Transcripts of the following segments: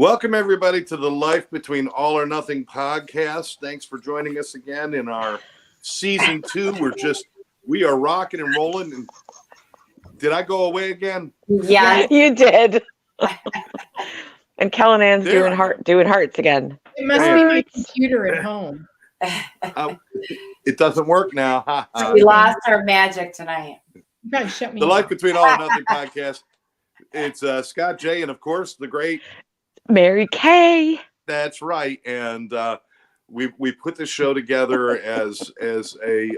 Welcome, everybody, to the Life Between All or Nothing podcast. Thanks for joining us again in our season 2. We are rocking and rolling. And did I go away again? Yeah, you did. And Kellen Ann's doing hearts again. it must be my computer at home. It doesn't work now. We lost our magic tonight. You guys shut me The down. Life Between All or Nothing podcast. It's Scott J. and, of course, the great Mary Kay. That's right. And we put this show together as a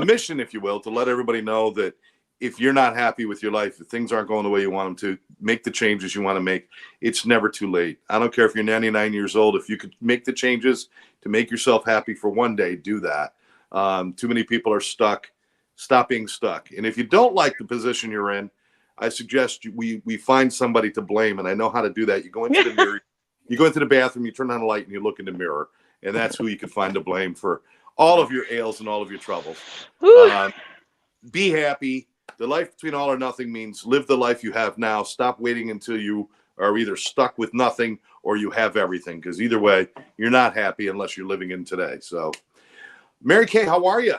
mission, if you will, to let everybody know that if you're not happy with your life, if things aren't going the way you want them to, make the changes you want to make. It's never too late. I don't care if you're 99 years old. If you could make the changes to make yourself happy for one day, do that. Too many people are stuck. Stop being stuck. And if you don't like the position you're in, I suggest we find somebody to blame, and I know how to do that. You go into the mirror, you go into the bathroom, you turn on a light, and you look in the mirror, and that's who you can find to blame for all of your ails and all of your troubles. Be happy. The life between all or nothing means live the life you have now. Stop waiting until you are either stuck with nothing or you have everything, because either way, you're not happy unless you're living in today. So, Mary Kay, how are you?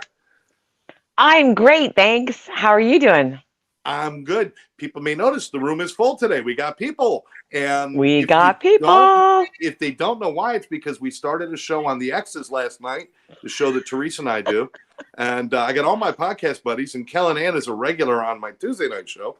I'm great, thanks. How are you doing? I'm good. People may notice the room is full today. We got people. And if they don't know why, it's because we started a show on the Exes last night, the show that Therese and I do. And I got all my podcast buddies, and Kellen Ann is a regular on my Tuesday night show.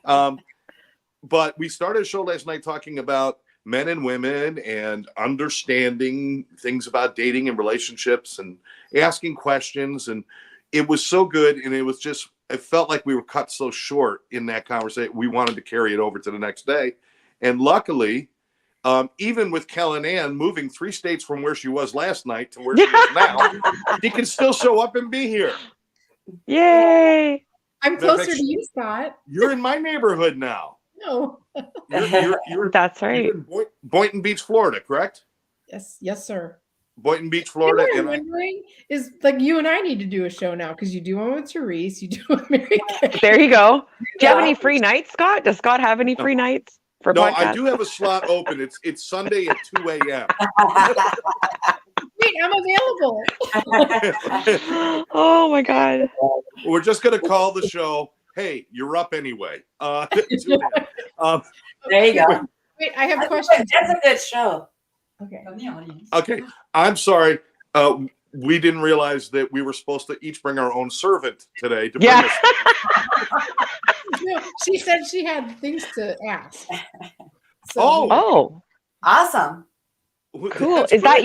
But we started a show last night talking about men and women and understanding things about dating and relationships and asking questions. And it was so good. And it felt like we were cut so short in that conversation. We wanted to carry it over to the next day. And luckily, even with Kellen Ann moving 3 states from where she was last night to where she is now, she can still show up and be here. Yay! I'm closer to you, Scott. You're in my neighborhood now. No. You're That's right. You're in Boynton Beach, Florida, correct? Yes, sir. Boynton Beach, Florida. What I'm wondering is, like, you and I need to do a show now, because you do one with Therese, you do one with Mary Kay. There you go. Do you have any free nights, Scott? Does Scott have any free nights for No, podcasts? I do have a slot open. It's Sunday at 2 a.m. Wait, I'm available. Oh my God. We're just going to call the show, hey, you're up anyway. There you go. Wait, I have questions. That's a good show. Okay. From the audience. Okay, I'm sorry. We didn't realize that we were supposed to each bring our own servant today to bring us. No, she said she had things to ask. So Oh, Awesome. cool. That's Is that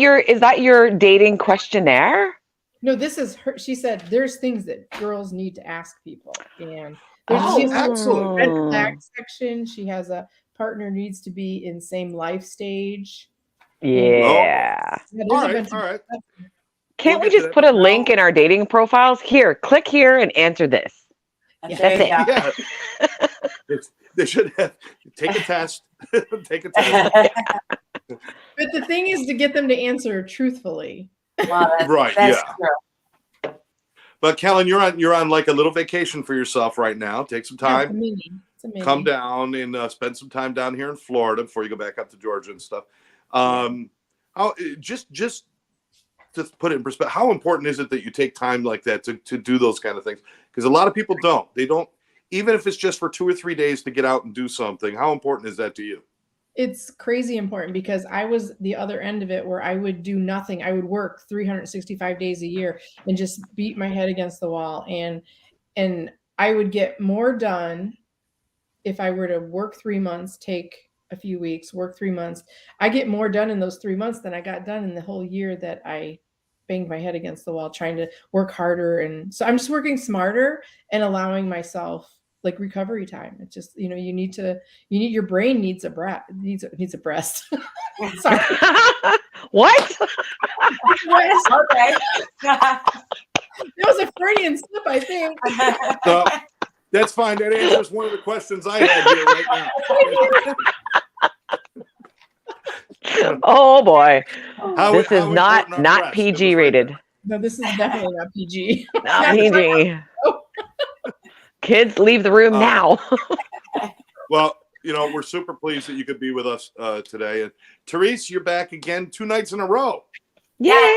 your dating questionnaire? no, this is her. She said there's things that girls need to ask people, and Oh, she has a excellent. red flag section. She has a partner needs to be in same life stage. Yeah. Yeah, All there's a right, bunch all of- right. Can't We'll we get to just that. put a link in our dating profiles? Here, click here and answer this. There That's you it. go. Yeah. They should have take a test. Take a test. But the thing is to get them to answer truthfully. Well, Right, that's yeah. true. But Kellen, you're on like a little vacation for yourself right now. Take some Yeah, it's a time, mini. It's a mini. come down and spend some time down here in Florida before you go back up to Georgia and stuff. How just to put it in perspective, how important is it that you take time like that to do those kind of things? Because a lot of people don't. They don't, even if it's just for 2 or 3 days to get out and do something. How important is that to you? It's crazy important, because I was the other end of it, where I would do nothing. I would work 365 days a year and just beat my head against the wall. And I would get more done if I were to work 3 months, take a few weeks, work 3 months. I get more done in those 3 months than I got done in the whole year that I banged my head against the wall trying to work harder. And so I'm just working smarter and allowing myself like recovery time. It's just, your brain needs a breath, needs a breast. Sorry. What? Okay. It was a Freudian slip, I think. That's fine. That answers one of the questions I had here right now. Oh boy. How This is not important are breasts? PG rated. No, this is definitely not PG. Not PG. Kids, leave the room now. Well, we're super pleased that you could be with us today. And Therese, you're back again 2 nights in a row. Yay!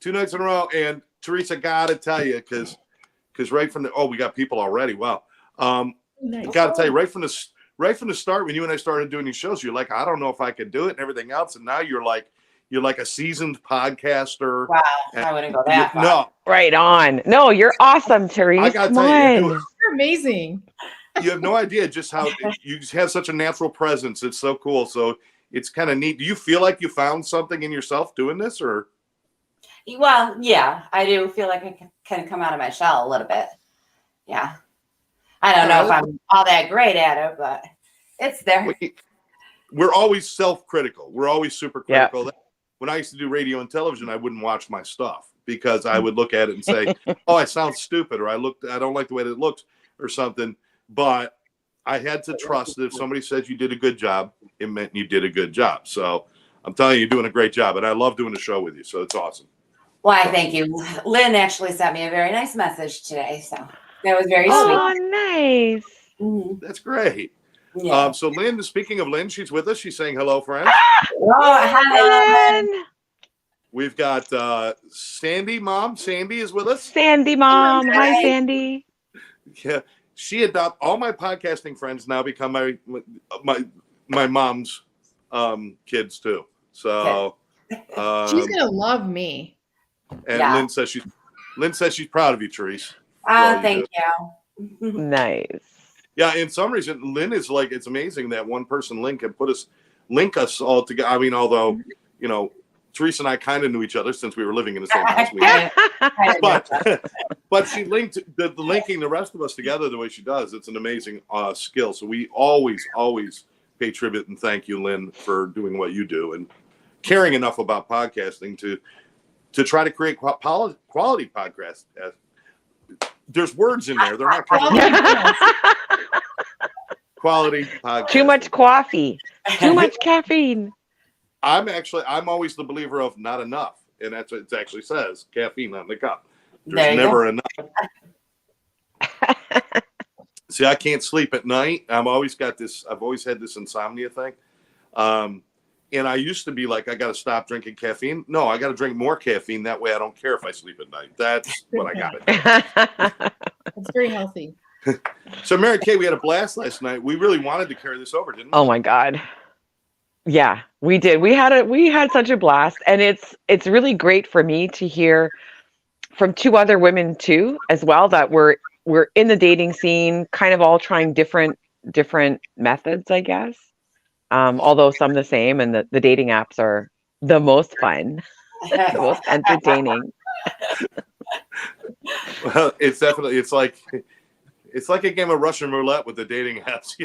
2 nights in a row. And Therese, I gotta tell you, because right from we got people already. Wow. Nice. Gotta tell you, right from the start, when you and I started doing these shows, you're like, I don't know if I could do it and everything else. And now you're like a seasoned podcaster. Wow, I wouldn't go that far. No, Right on. No, you're awesome, Therese. I gotta Come tell you, on. You're amazing. you have no idea just how you have such a natural presence. It's so cool. So it's kind of neat. Do you feel like you found something in yourself doing this, or? Well, yeah, I do feel like I can come out of my shell a little bit. Yeah. I don't know if I'm all that great at it, but it's there. We're always self-critical. We're always super critical. Yeah. When I used to do radio and television, I wouldn't watch my stuff because I would look at it and say, "Oh, I sound stupid," or "I don't like the way that it looks," or something. But I had to trust that if somebody says you did a good job, it meant you did a good job. So I'm telling you, you're doing a great job, and I love doing the show with you. So it's awesome. Why, thank you. Lynn actually sent me a very nice message today, so that was very Oh, sweet. nice. Mhm. That's great. Yeah. So Lynn, speaking of Lynn, she's with us. She's saying hello, friends. Oh, hello. Lynn. We've got Sandy, mom. Sandy is with us. Sandy, mom. Hi, Hi. Sandy. Yeah, she adopted all my podcasting friends. Now become my mom's kids too. So She's gonna love me. and Yeah. Lynn says she's proud of you, Therese. Well, you Thank you. Nice. Yeah, in some reason, Lynn is like, it's amazing that one person, Lynn, can link us all together. I mean, although Therese and I kind of knew each other since we were living in the same house. But she linked the linking the rest of us together the way she does. It's an amazing skill. So we always pay tribute and thank you, Lynn, for doing what you do and caring enough about podcasting to try to create quality podcasts. There's words in there. They're not quality podcast. Too much coffee. Too much caffeine. I'm always the believer of not enough, and that's what it actually says: caffeine on the cup. There's never enough. See, I can't sleep at night. I've always had this insomnia thing. And I used to be like, I got to stop drinking caffeine. No, I got to drink more caffeine. That way I don't care if I sleep at night. That's what I got to do. It's very healthy. So Mary Kay, we had a blast last night. We really wanted to carry this over, didn't we? Oh my God. Yeah, we did. We had such a blast, and it's really great for me to hear from 2 other women too, as well, that we're in the dating scene, kind of all trying different methods, I guess. Although some the same, and the dating apps are the most fun, the most entertaining. Well, it's like a game of Russian roulette with the dating apps,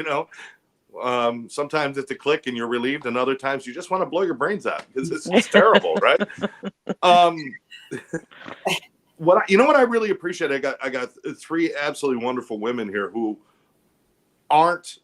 Sometimes it's a click and you're relieved, and other times you just want to blow your brains out because it's terrible, right? What I really appreciate, I got 3 absolutely wonderful women here who aren't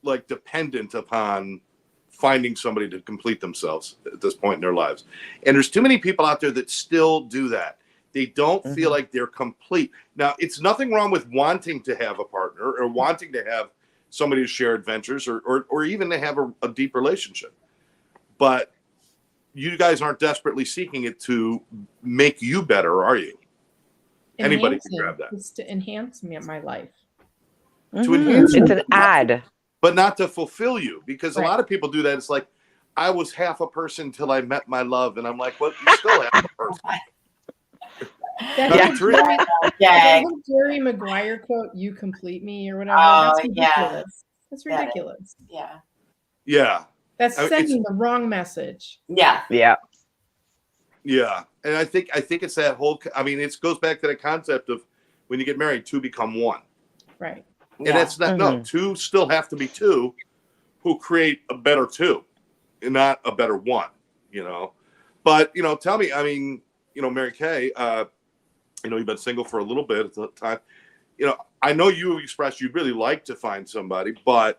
like dependent upon finding somebody to complete themselves at this point in their lives. And there's too many people out there that still do that. They don't feel like they're complete. Now, it's nothing wrong with wanting to have a partner or wanting to have somebody to share adventures or even to have a deep relationship. But you guys aren't desperately seeking it to make you better, are you? Anybody can grab that. It's to enhance my life. To enhance It's an ad. But not to fulfill you, because Right. a lot of people do that. It's like, I was half a person until I met my love. And I'm like, well, you still half a person. That's Yeah. like Jerry, Yeah. that Jerry Maguire quote, "You complete me," or whatever. Oh, That's yeah. ridiculous. That's Yeah. ridiculous. Yeah. Yeah. That's I mean, sending the wrong message. Yeah. Yeah. Yeah. And I think it's that whole, it goes back to the concept of when you get married, 2 become 1. Right. And Yeah. that's not, no, 2 still have to be 2 who create a better 2 and not a better 1, But, tell me, Mary Kay, you've been single for a little bit at the time. I know you expressed you'd really like to find somebody, but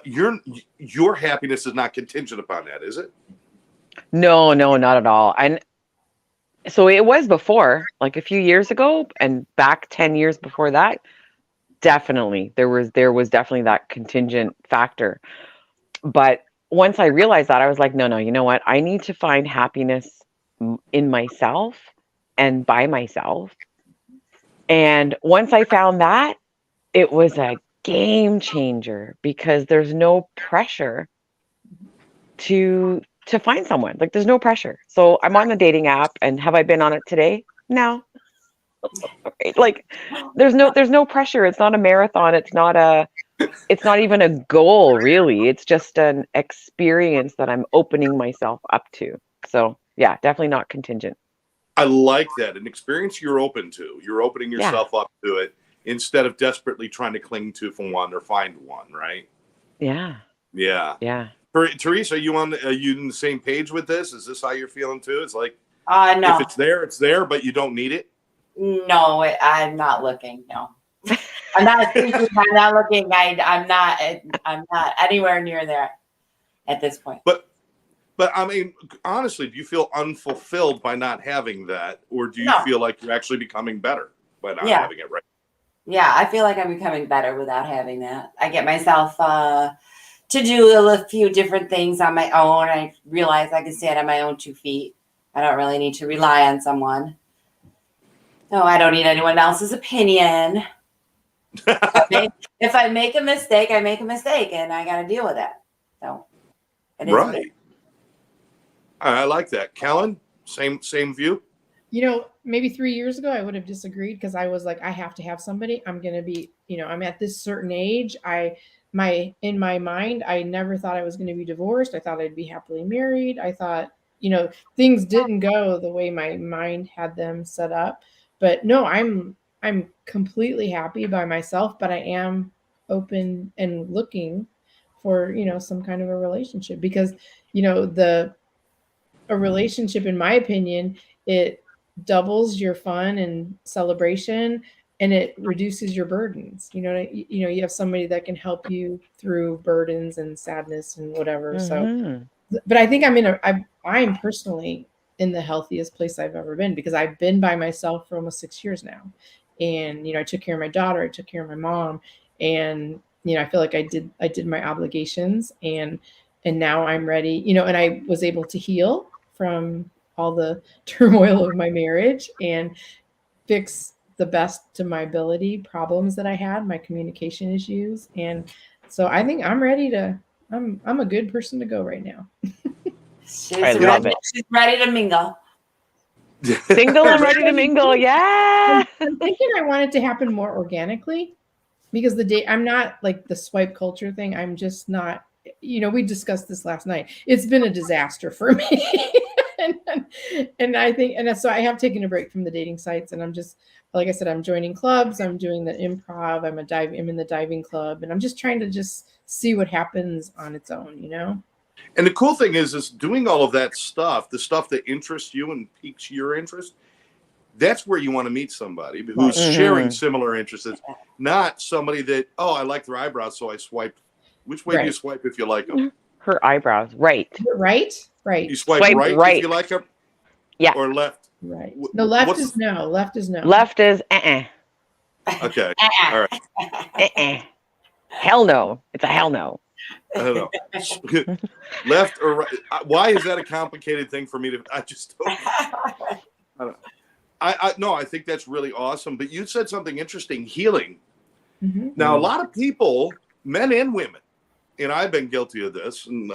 your happiness is not contingent upon that, is it? No, not at all. And so it was before, like a few years ago, and back 10 years before that, definitely there was definitely that contingent factor. But once I realized that, I was like, no, you know what? I need to find happiness in myself and by myself. And once I found that, it was a game changer because there's no pressure to find someone. Like there's no pressure. So I'm on the dating app, and have I been on it today? No. Like there's no pressure. It's not a marathon. It's not even a goal really. It's just an experience that I'm opening myself up to. So yeah, definitely not contingent. I like that. An experience you're open to. You're opening Yeah. yourself up to it instead of desperately trying to cling to for one or find one, right? Yeah. Yeah. Yeah. Therese, are you on the same page with this? Is this how you're feeling too? It's like No. if it's there, but you don't need it. No, I'm not looking. No, I'm not thinking. I'm not looking. I'm not anywhere near there at this point. But I mean, honestly, do you feel unfulfilled by not having that, or do you No. feel like you're actually becoming better by not Yeah. having it? Right. Yeah, I feel like I'm becoming better without having that. I get myself to do a few different things on my own. I realize I can stand on my own 2 feet. I don't really need to rely on someone. No, I don't need anyone else's opinion. If I make a mistake, I make a mistake, and I got to deal with it. So, it is Right. I like that. Kellen, same view. Maybe 3 years ago, I would have disagreed because I was like, I have to have somebody. I'm going to be, I'm at this certain age. In my mind, I never thought I was going to be divorced. I thought I'd be happily married. I thought, things didn't go the way my mind had them set up. But no, I'm completely happy by myself, but I am open and looking for, some kind of a relationship because, a relationship, in my opinion, it doubles your fun and celebration, and it reduces your burdens. You have somebody that can help you through burdens and sadness and whatever. So, but I think I'm personally in the healthiest place I've ever been because I've been by myself for almost 6 years now. And, I took care of my daughter, I took care of my mom, and, I feel like I did my obligations, and now I'm ready, and I was able to heal from all the turmoil of my marriage and fix the best to my ability problems that I had, my communication issues. And so I think I'm ready I'm a good person to go right now. I love it. She's ready to mingle. Single and ready to mingle. Yeah. I'm thinking I want it to happen more organically because I'm not like the swipe culture thing. I'm just not, we discussed this last night. It's been a disaster for me. and I think, and so I have taken a break from the dating sites, and I'm just, like I said, I'm joining clubs. I'm doing the improv. I'm in the diving club, and I'm just trying to just see what happens on its own, And the cool thing is doing all of that stuff, the stuff that interests you and piques your interest. That's where you want to meet somebody who's sharing similar interests, not somebody that, I like their eyebrows, so I swiped. Which way do you swipe if you like them? Her eyebrows, right? Right. You swipe right if you like them? Yeah. Or left? Right. No, left is no. Left is no. Left is Okay. All right. Hell no. It's a hell no. I don't know. Left or right? Why is that a complicated thing for me to? I just don't. I don't. No, I think that's really awesome. But you said something interesting, healing. Mm-hmm. Now, a lot of people, men and women, and I've been guilty of this, and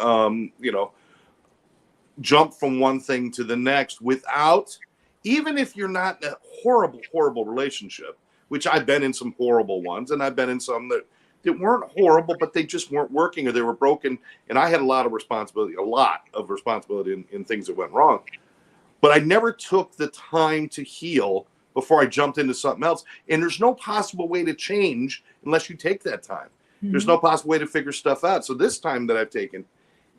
jump from one thing to the next without, even if you're not in a horrible, horrible relationship, which I've been in some horrible ones, and I've been in some that weren't horrible, but they just weren't working or they were broken. And I had a lot of responsibility in things that went wrong. But I never took the time to heal before I jumped into something else. And there's no possible way to change unless you take that time. Mm-hmm. There's no possible way to figure stuff out. So this time that I've taken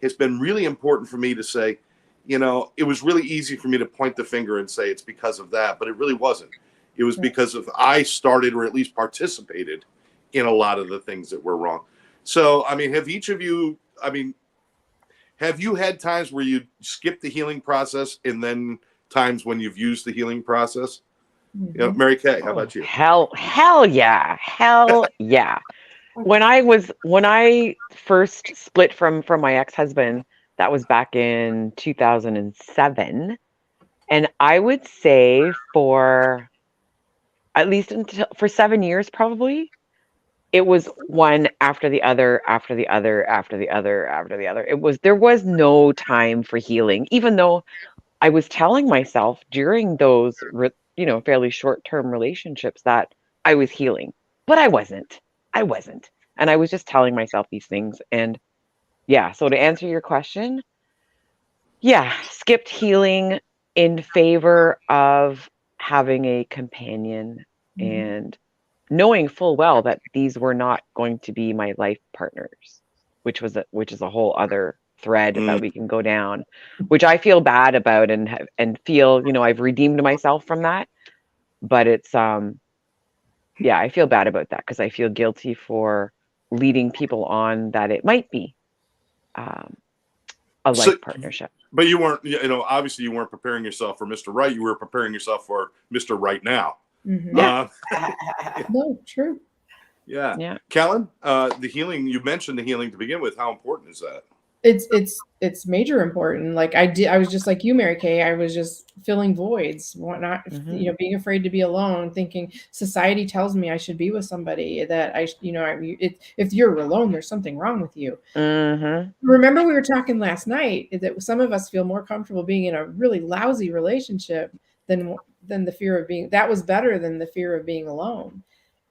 has been really important for me to say, it was really easy for me to point the finger and say it's because of that, but it really wasn't. It was because of I started or at least participated in a lot of the things that were wrong. So, have each of you, have you had times where you skip the healing process and then times when you've used the healing process? You know, Mary Kay, how about you? Hell yeah. Hell yeah. When I first split from my ex-husband, that was back in 2007. And I would say for at least for 7 years, probably, it was one after the other, after the other, after the other, after the other. There was no time for healing, even though I was telling myself during those, fairly short-term relationships that I was healing, but I wasn't. I wasn't. And I was just telling myself these things. And yeah, so to answer your question, yeah, skipped healing in favor of having a companion and knowing full well that these were not going to be my life partners, which is a whole other thread that we can go down, which I feel bad about and feel, I've redeemed myself from that. But it's yeah, I feel bad about that because I feel guilty for leading people on that it might be a life partnership. But you weren't, obviously you weren't preparing yourself for Mr. Right. You were preparing yourself for Mr. Right now. Yeah. No, true. Yeah. Yeah. Kellen, the healing, you mentioned the healing to begin with. How important is that? It's major important. Like I was just like you, Mary Kay. I was just filling voids, whatnot, being afraid to be alone, thinking society tells me I should be with somebody, that if you're alone, there's something wrong with you. Remember we were talking last night that some of us feel more comfortable being in a really lousy relationship than the fear of being, that was better than the fear of being alone.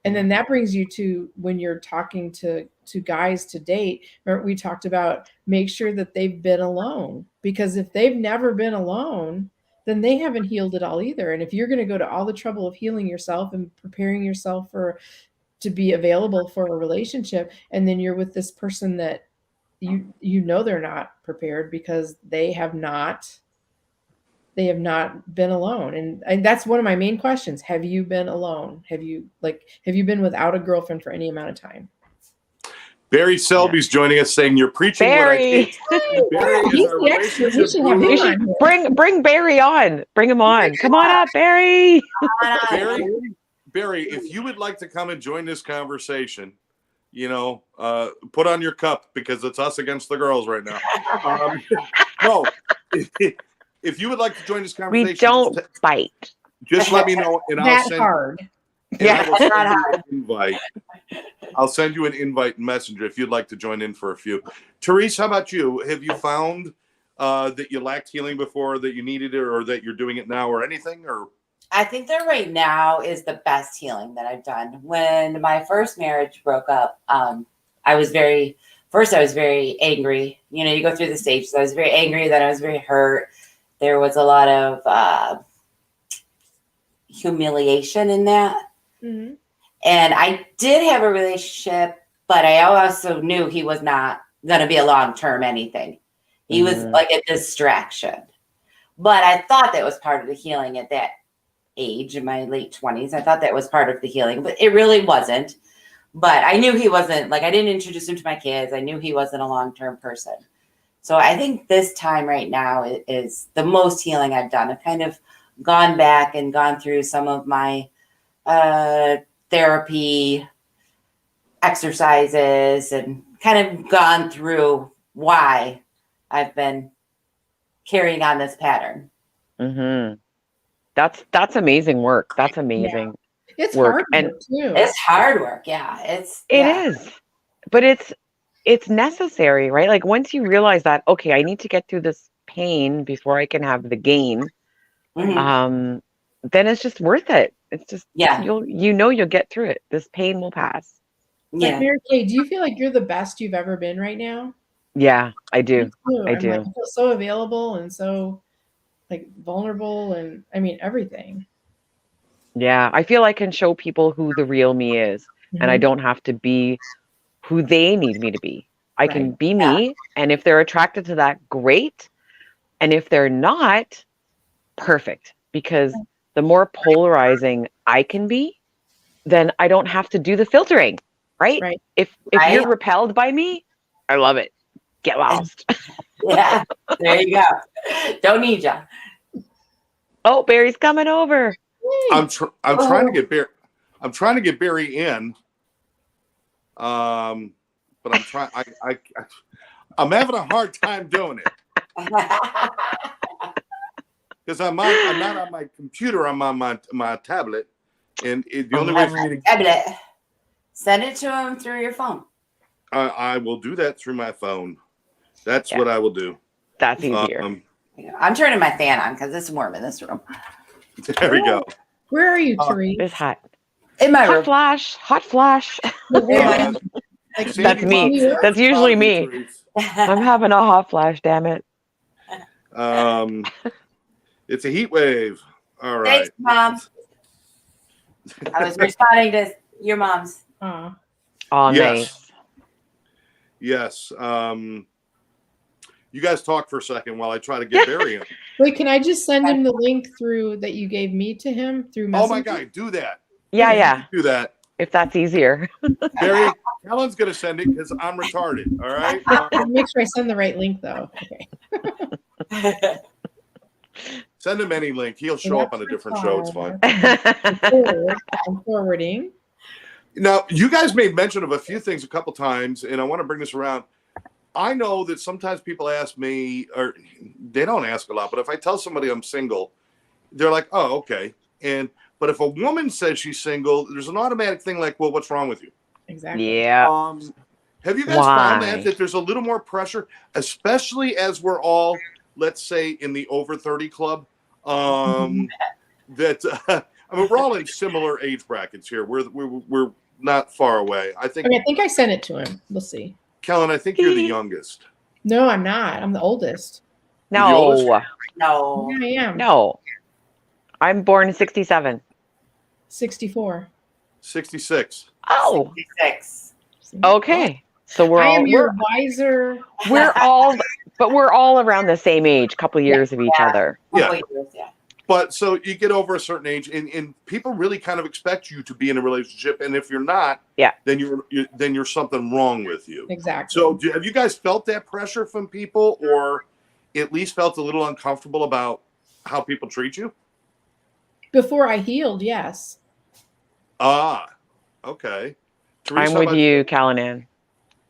And then that brings you to when you're talking to guys to date, we talked about make sure that they've been alone, because if they've never been alone, then they haven't healed it all either. And if you're going to go to all the trouble of healing yourself and preparing yourself to be available for a relationship, and then you're with this person that they're not prepared because they have not been alone. And that's one of my main questions. Have you been alone? Have you been without a girlfriend for any amount of time? Barry Selby's joining us saying you're preaching Barry. what I teach. Barry is our relationship guru. Bring Barry on. Bring him on. Come on up, Barry. Barry, if you would like to come and join this conversation, put on your cup because it's us against the girls right now. No. If you would like to join this conversation, we don't bite. Just let me know, and I'll send hard. Yeah, I will send you an invite. I'll send you an invite messenger if you'd like to join in for a few. Therese, how about you? Have you found that you lacked healing before, that you needed it, or that you're doing it now, or anything? Or I think that right now is the best healing that I've done. When my first marriage broke up, I was very angry. You go through the stages. I was very angry, then I was very hurt. There was a lot of humiliation in that. And I did have a relationship, but I also knew he was not going to be a long-term anything. He was like a distraction. But I thought that was part of the healing at that age, in my late 20s. I thought that was part of the healing, but it really wasn't. But I knew he wasn't, I didn't introduce him to my kids. I knew he wasn't a long-term person. So I think this time right now is the most healing I've done. I've kind of gone back and gone through some of my therapy exercises and kind of gone through why I've been carrying on this pattern. That's amazing work. That's amazing. Yeah. It's hard work too. It's hard work. Yeah, it is, but it's necessary, right? Like once you realize that, okay, I need to get through this pain before I can have the gain. Then it's just worth it. It's just, you'll get through it. This pain will pass. Yeah. Like, Mary Kay, do you feel like you're the best you've ever been right now? Yeah, I do. I do. I feel so available and so vulnerable, and I mean everything. Yeah, I feel I can show people who the real me is, and I don't have to be who they need me to be. I can be me, and if they're attracted to that, great. And if they're not, perfect. Because the more polarizing I can be, then I don't have to do the filtering, right? If you're repelled by me, I love it. Get lost. Yeah, there you go. Don't need ya. Oh, Barry's coming over. I'm trying to get Barry. I'm trying to get Barry in. But I'm trying. I'm having a hard time doing it because I'm not on my computer. I'm on my tablet, and the only way for me to tablet. Send it to him through your phone. I will do that through my phone. That's what I will do. That's easier. I'm turning my fan on because it's warm in this room. There we go. Where are you, Therese? It's hot. In my Hot room. flash. Hot flash. That's me. New That's usually me. I'm having a hot flash, damn it. It's a heat wave. All right. Thanks, Mom. I was responding to your mom's. Aw. Oh, Yes. nice. Yes. You guys talk for a second while I try to get Barry in. Wait, can I just send him the link through that you gave me to him through Oh Messenger? my God, do that. Yeah. Do that. If that's easier. Barry, Kellen's going to send it because I'm retarded. All right. Make sure I send the right link though. Okay. Send him any link. He'll show up on a different show. It's fine. I'm forwarding. Now, you guys made mention of a few things a couple times, and I want to bring this around. I know that sometimes people ask me, or they don't ask a lot, but if I tell somebody I'm single, they're like, oh, okay. But if a woman says she's single, there's an automatic thing like, well, what's wrong with you? Exactly. Yeah. Have you guys found that there's a little more pressure, especially as we're all, let's say, in the over 30 club? That I mean, we're all in similar age brackets here. We're not far away. I think I sent it to him. We'll see. Kellen, I think you're the youngest. No, I'm not. I'm the oldest. No. No. Yeah, I am. No. I'm born in 67. 64. 66. Oh. 66. Okay. So we're I all am your wiser. we're all around the same age, couple years of each other. Yeah. Yeah. But so you get over a certain age, and people really kind of expect you to be in a relationship, and if you're not, then you're something wrong with you. Exactly. So have you guys felt that pressure from people, or at least felt a little uncomfortable about how people treat you? Before I healed, yes. Okay. Therese, I'm with you, Kellen.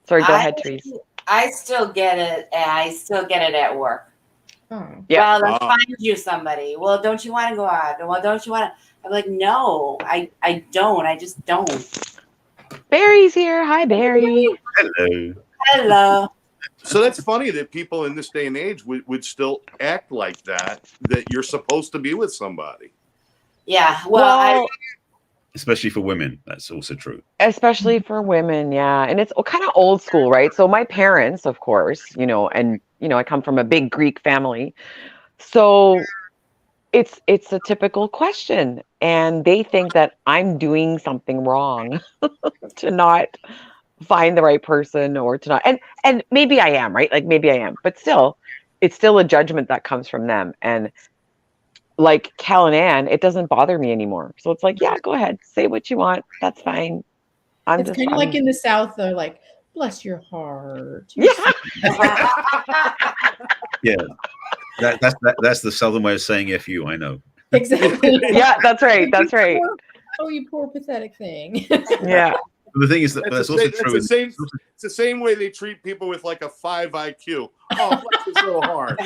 Sorry, go ahead, Therese. I still get it. I still get it at work. Oh. Yeah. Well, let's find you somebody. Well, don't you want to go out? Well, don't you want to? I'm like, no, I don't. I just don't. Barry's here. Hi, Barry. Hello. Hello. So that's funny that people in this day and age would still act like that you're supposed to be with somebody. Yeah. Well, especially for women, that's also true. Especially for women, yeah. And it's kind of old school, right? So my parents, of course, I come from a big Greek family. So it's a typical question. And they think that I'm doing something wrong to not find the right person or to not. And maybe I am, right? Like maybe I am. But still, it's still a judgment that comes from them. And like Cal and Ann, it doesn't bother me anymore. So it's like, yeah, go ahead. Say what you want. That's fine. It's kind of like in the South, though, like, bless your heart. Yeah. Yeah. That's the Southern way of saying F you, I know. Exactly. Yeah, that's right. That's right. You poor pathetic thing. Yeah. But the thing is that's also true. It's the same way they treat people with like a 5 IQ. Oh, bless his little heart.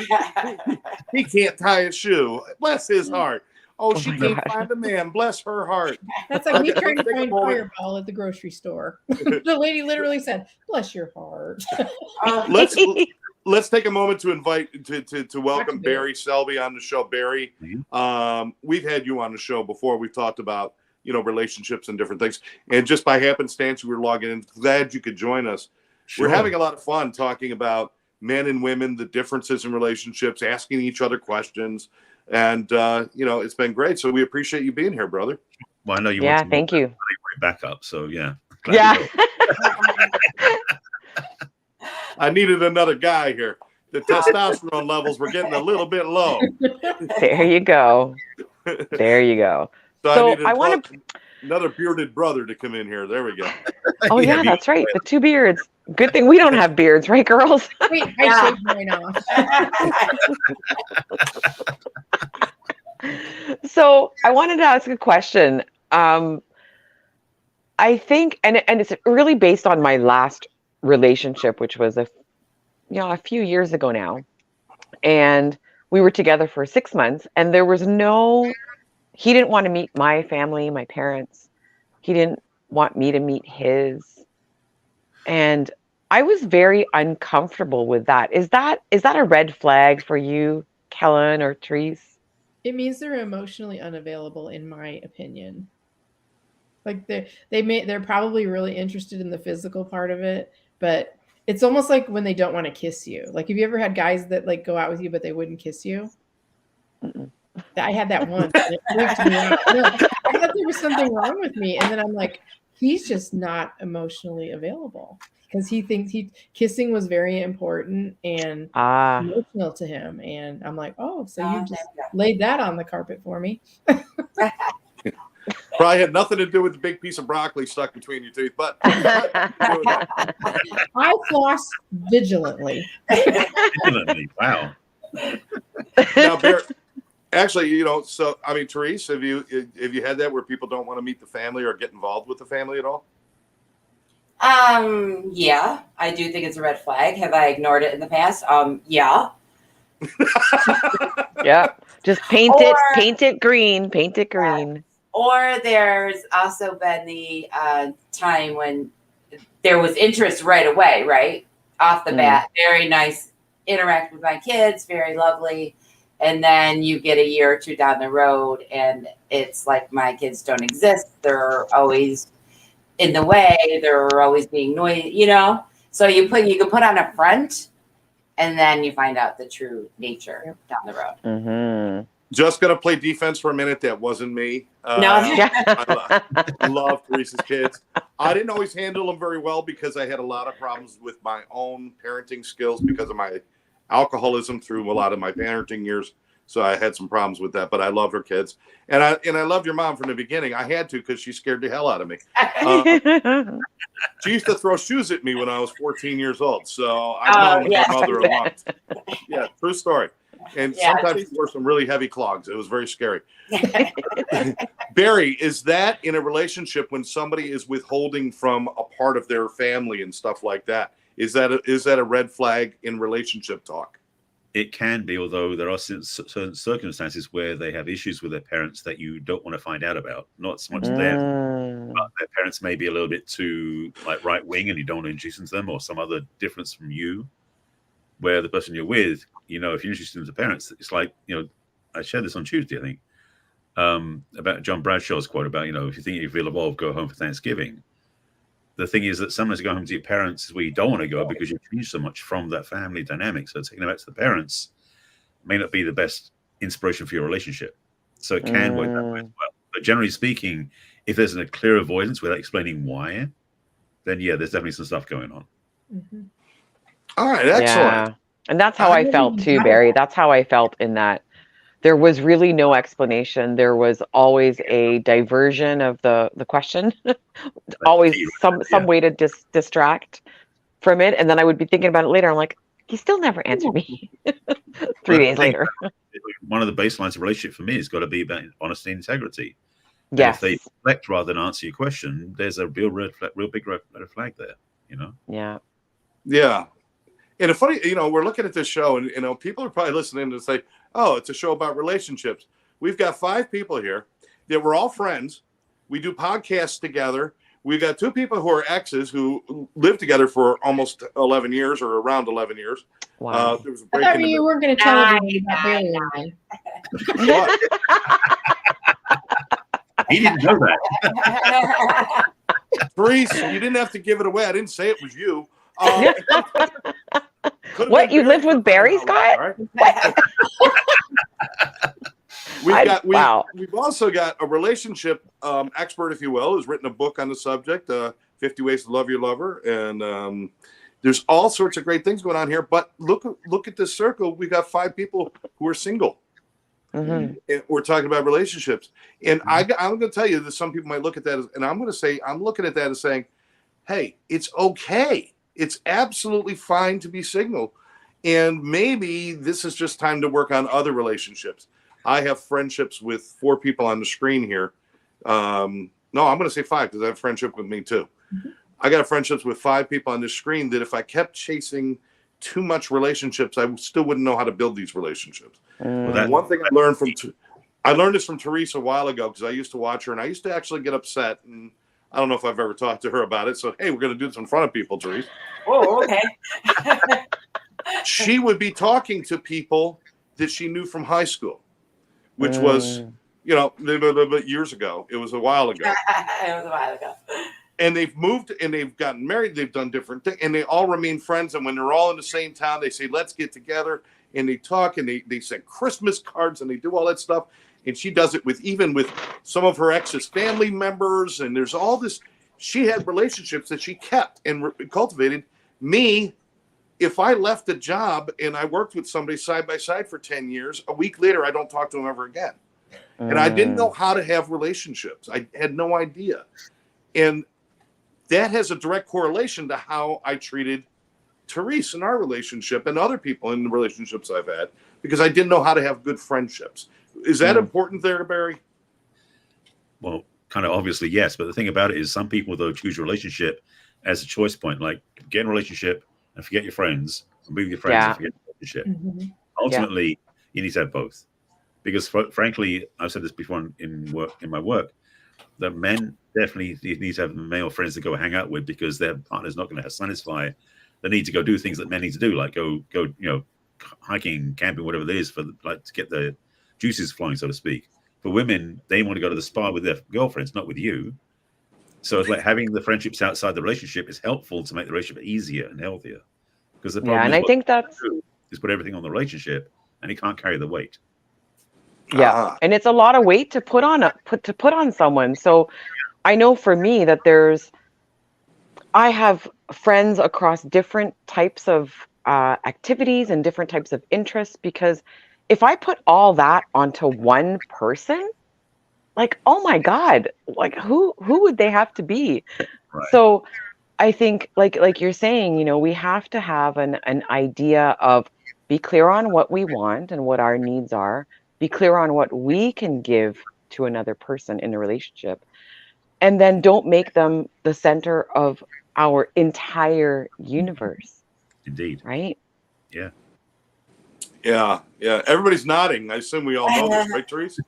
He can't tie a shoe. Bless his heart. Oh, she can't find a man. Bless her heart. That's like me trying to find Fireball at the grocery store. The lady literally said, "Bless your heart." Let's take a moment to invite to welcome Barry Selby on the show. Barry, we've had you on the show before. We've talked about relationships and different things, and just by happenstance you were logging in. Glad you could join us. Sure. We're having a lot of fun talking about men and women, the differences in relationships, asking each other questions. And, it's been great. So we appreciate you being here, brother. Well, I know you want to thank you. Back up. So, yeah. Yeah. I needed another guy here. The testosterone levels were getting a little bit low. There you go. There you go. So I want another bearded brother to come in here. There we go. Oh, yeah, that's right. The 2 beards. Good thing we don't have beards, right, girls? Wait, I shaved mine off. So I wanted to ask a question. I think, and it's really based on my last relationship, which was a few years ago now, and we were together for 6 months, and there was he didn't want to meet my family, my parents. He didn't want me to meet his, and I was very uncomfortable with that. Is that a red flag for you, Kellen or Therese? It means they're emotionally unavailable, in my opinion. Like they're probably really interested in the physical part of it, but it's almost like when they don't want to kiss you. Like, have you ever had guys that like go out with you but they wouldn't kiss you? Mm-mm. I had that once. And it freaked me out. No, I thought there was something wrong with me, and then I'm like, he's just not emotionally available because he thinks kissing was very important and emotional to him. And I'm like, oh, so you just laid that on the carpet for me. Probably had nothing to do with the big piece of broccoli stuck between your teeth, but I floss vigilantly. Definitely. Wow. Now, Bear, actually, so I mean, Therese, have you had that where people don't want to meet the family or get involved with the family at all? Yeah, I do think it's a red flag. Have I ignored it in the past? Yeah. Yeah. Just paint it green. Paint it green. Or there's also been the time when there was interest right away, right? Off the bat. Very nice. Interact with my kids. Very lovely. And then you get a year or two down the road and it's like my kids don't exist. They're always in the way. They're always being noisy, So you can put on a front and then you find out the true nature down the road. Mm-hmm. Just gonna play defense for a minute. That wasn't me. No, I love Therese's kids. I didn't always handle them very well because I had a lot of problems with my own parenting skills because of my alcoholism through a lot of my parenting years. So I had some problems with that. But I love her kids, and I loved your mom from the beginning. I had to because she scared the hell out of me. She used to throw shoes at me when I was 14 years old. So I know my mother a lot. Yeah, true story. And sometimes she wore some really heavy clogs. It was very scary. Barry, is that in a relationship when somebody is withholding from a part of their family and stuff like that? Is that a red flag in relationship talk? It can be, although there are certain circumstances where they have issues with their parents that you don't want to find out about. Not so much them, but their parents may be a little bit too right wing, and you don't want to introduce them to them, or some other difference from you, where the person you're with, if you're interested in the parents, it's like, I shared this on Tuesday, I think, about John Bradshaw's quote about, if you think you feel evolved, go home for Thanksgiving. The thing is that sometimes you go home to your parents is where you don't want to go because you've changed so much from that family dynamic. So taking them back to the parents may not be the best inspiration for your relationship. So it can work that way as well. But generally speaking, if there's a clear avoidance without explaining why, then there's definitely some stuff going on. Mm-hmm. All right, excellent. Yeah. And that's how I felt too, Barry. That's how I felt in that there was really no explanation. There was always a diversion of the question, always some way to distract from it. And then I would be thinking about it later. I'm like, he still never answered me 3 days later. One of the baselines of relationship for me has got to be about honesty and integrity. Yes. And if they reflect rather than answer your question, there's a real big red flag there, Yeah. Yeah. And it's funny, we're looking at this show and, people are probably listening to say, oh, it's a show about relationships. We've got 5 people here that we're all friends. We do podcasts together. We've got 2 people who are exes who lived together for almost 11 years or around 11 years. Wow. There was a I break thought in the you weren't going to tell everyone about Barry and I. What? He didn't know that. Therese, you didn't have to give it away. I didn't say it was you. What, you lived with Barry, Scott? Right? We've also got a relationship expert, if you will, who's written a book on the subject, 50 Ways to Love Your Lover. And there's all sorts of great things going on here. But look at this circle. We've got 5 people who are single. Mm-hmm. And we're talking about relationships. And I'm going to tell you that some people might look at that and I'm going to say, I'm looking at that as saying, hey, it's okay. It's absolutely fine to be single. And maybe this is just time to work on other relationships. I have friendships with 4 people on the screen here. No, I'm going to say 5 because I have friendship with me too. Mm-hmm. I got friendships with 5 people on the screen that if I kept chasing too much relationships, I still wouldn't know how to build these relationships. Well, One thing I learned this from Therese a while ago because I used to watch her and I used to actually get upset. And I don't know if I've ever talked to her about it. So, hey, we're going to do this in front of people, Therese. Oh, okay. She would be talking to people that she knew from high school, which was, years ago. It was a while ago. It was a while ago. And they've moved and they've gotten married. They've done different things and they all remain friends. And when they're all in the same town, they say, let's get together. And they talk and they send Christmas cards and they do all that stuff. And she does it with some of her ex's family members. And there's all this. She had relationships that she kept and cultivated. Me, if I left a job and I worked with somebody side by side for 10 years, a week later, I don't talk to them ever again. And I didn't know how to have relationships. I had no idea. And that has a direct correlation to how I treated Therese in our relationship and other people in the relationships I've had, because I didn't know how to have good friendships. Is that important there, Barry? Well, kind of obviously, yes. But the thing about it is some people, though, choose a relationship as a choice point, like get in a relationship and forget your friends, and be with your friends and forget your relationship. Mm-hmm. Ultimately, you need to have both. Because frankly, I've said this before in my work, that men definitely need to have male friends to go hang out with because their partner's not going to satisfy the need to go do things that men need to do, like go hiking, camping, whatever it is, to get the juices flowing, so to speak. For women, they want to go to the spa with their girlfriends, not with you. So it's like having the friendships outside the relationship is helpful to make the relationship easier and healthier. Because the problem and I think that's is put everything on the relationship, and he can't carry the weight. Yeah, and it's a lot of weight to put on someone. So I know for me that I have friends across different types of activities and different types of interests, because if I put all that onto one person, like, oh my God, like who would they have to be? Right. So I think like you're saying, we have to have an idea of be clear on what we want and what our needs are. Be clear on what we can give to another person in a relationship, and then don't make them the center of our entire universe. Indeed. Right? Yeah. Yeah. Everybody's nodding. I assume we all know this, right, Therese?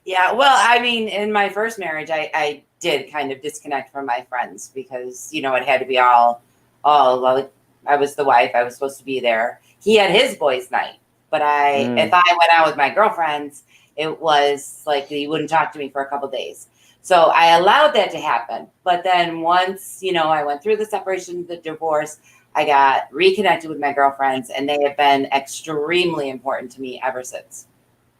Yeah. Well, I mean, in my first marriage, I did kind of disconnect from my friends because, it had to be all like I was the wife. I was supposed to be there. He had his boys' night. But if I went out with my girlfriends, it was like he wouldn't talk to me for a couple of days. So I allowed that to happen. But then once, I went through the separation, the divorce, I got reconnected with my girlfriends, and they have been extremely important to me ever since.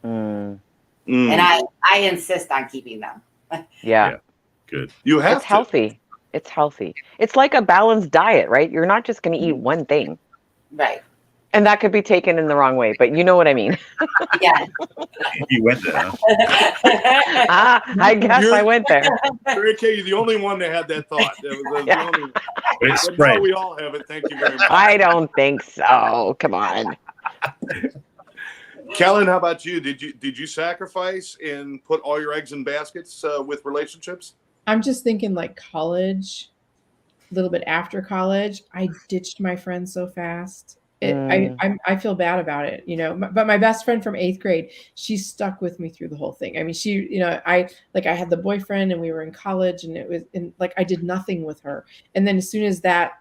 And I insist on keeping them. Yeah. Good. You have It's healthy. It's healthy. It's like a balanced diet, right? You're not just going to eat one thing. Right. And that could be taken in the wrong way, but you know what I mean. Yeah. You went there. I guess I went there. Okay, you're the only one that had that thought. That was the only one. It's But spread. no, we all have it. Thank you very much. I don't think so. Come on. Kellen, how about you? Did you sacrifice and put all your eggs in baskets with relationships? I'm just thinking like college, a little bit after college, I ditched my friends so fast. I feel bad about it, but my best friend from 8th grade, she stuck with me through the whole thing. I mean, she, I had the boyfriend and we were in college and it was I did nothing with her. And then as soon as that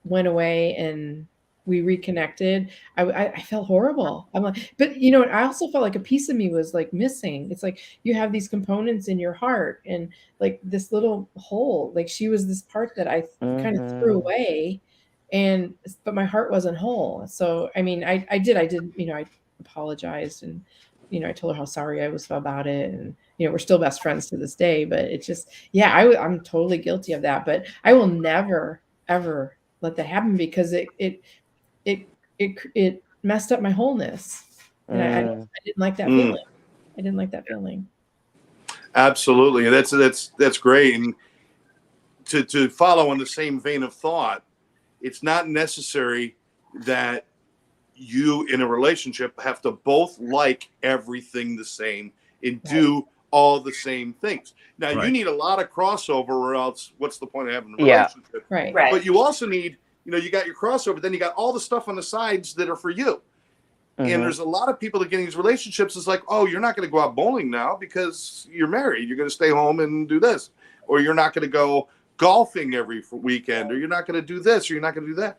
went away and we reconnected, I felt horrible. I'm like, but I also felt like a piece of me was like missing. It's like you have these components in your heart and like this little hole, like she was this part that I kind of threw away. But my heart wasn't whole. So, I mean, I did, I apologized and, I told her how sorry I was about it. And, we're still best friends to this day, but it's just, I'm totally guilty of that, but I will never, ever let that happen because it messed up my wholeness. And I didn't like that feeling. I didn't like that feeling. Absolutely. And that's great. And to follow in the same vein of thought, it's not necessary that you in a relationship have to both like everything the same and do all the same things. Now you need a lot of crossover, or else what's the point of having a relationship? Right. But you also need, you got your crossover, then you got all the stuff on the sides that are for you. And there's a lot of people that get in these relationships. It's like, oh, you're not going to go out bowling now because you're married. You're going to stay home and do this, or you're not going to go golfing every weekend, or you're not going to do this, or you're not going to do that.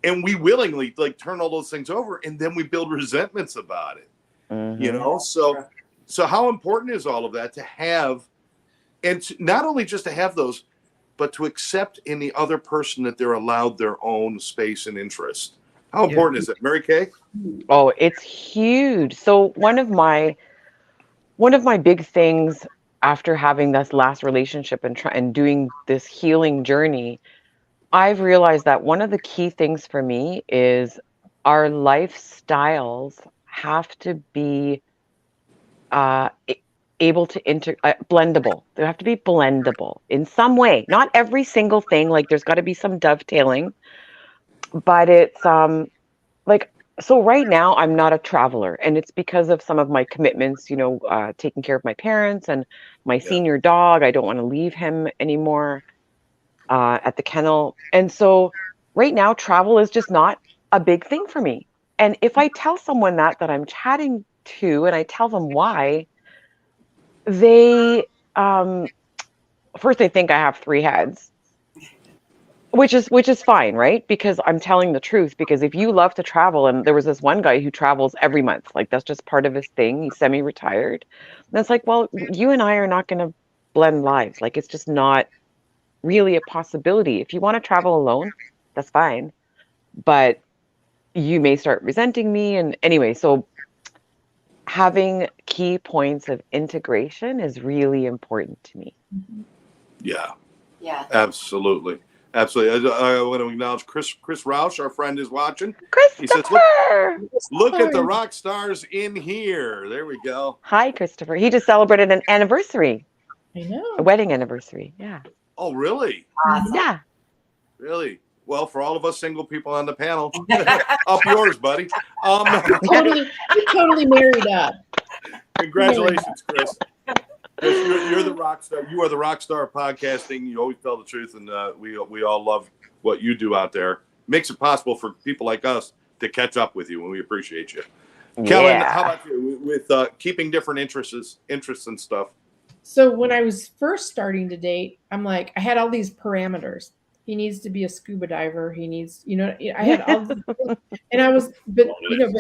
And we willingly like turn all those things over, and then we build resentments about it. So how important is all of that to have, and not only just to have those, but to accept in the other person that they're allowed their own space and interest. How important is it, Mary Kay? Oh, it's huge. So one of my big things after having this last relationship and doing this healing journey, I've realized that one of the key things for me is our lifestyles have to be able to blendable. They have to be blendable in some way. Not every single thing. Like there's got to be some dovetailing, but it's so right now I'm not a traveler, and it's because of some of my commitments, taking care of my parents and my senior dog. I don't want to leave him anymore at the kennel. And so right now travel is just not a big thing for me. And if I tell someone that I'm chatting to, and I tell them why, they first they think I have 3 heads. Which is fine, right? Because I'm telling the truth. Because if you love to travel, and there was this one guy who travels every month, like that's just part of his thing. He's semi-retired. And it's like, well, you and I are not going to blend lives. Like it's just not really a possibility. If you want to travel alone, that's fine. But you may start resenting me. And anyway, so having key points of integration is really important to me. Yeah. Absolutely. Absolutely. I want to acknowledge Chris Roush, our friend, is watching. Christopher! He says, look at the rock stars in here. There we go. Hi, Christopher. He just celebrated an anniversary. I know. A wedding anniversary. Yeah. Oh, really? Awesome. Yeah. Really? Well, for all of us single people on the panel, up yours, buddy. Totally married up. Congratulations, Chris. You're the rock star. You are the rock star of podcasting. You always tell the truth, and we all love what you do out there. Makes it possible for people like us to catch up with you, and we appreciate you. Yeah. Kellen, how about you with keeping different interests and stuff? So when I was first starting to date, I'm like, I had all these parameters. He needs to be a scuba diver. He needs, I had all the, and I was, but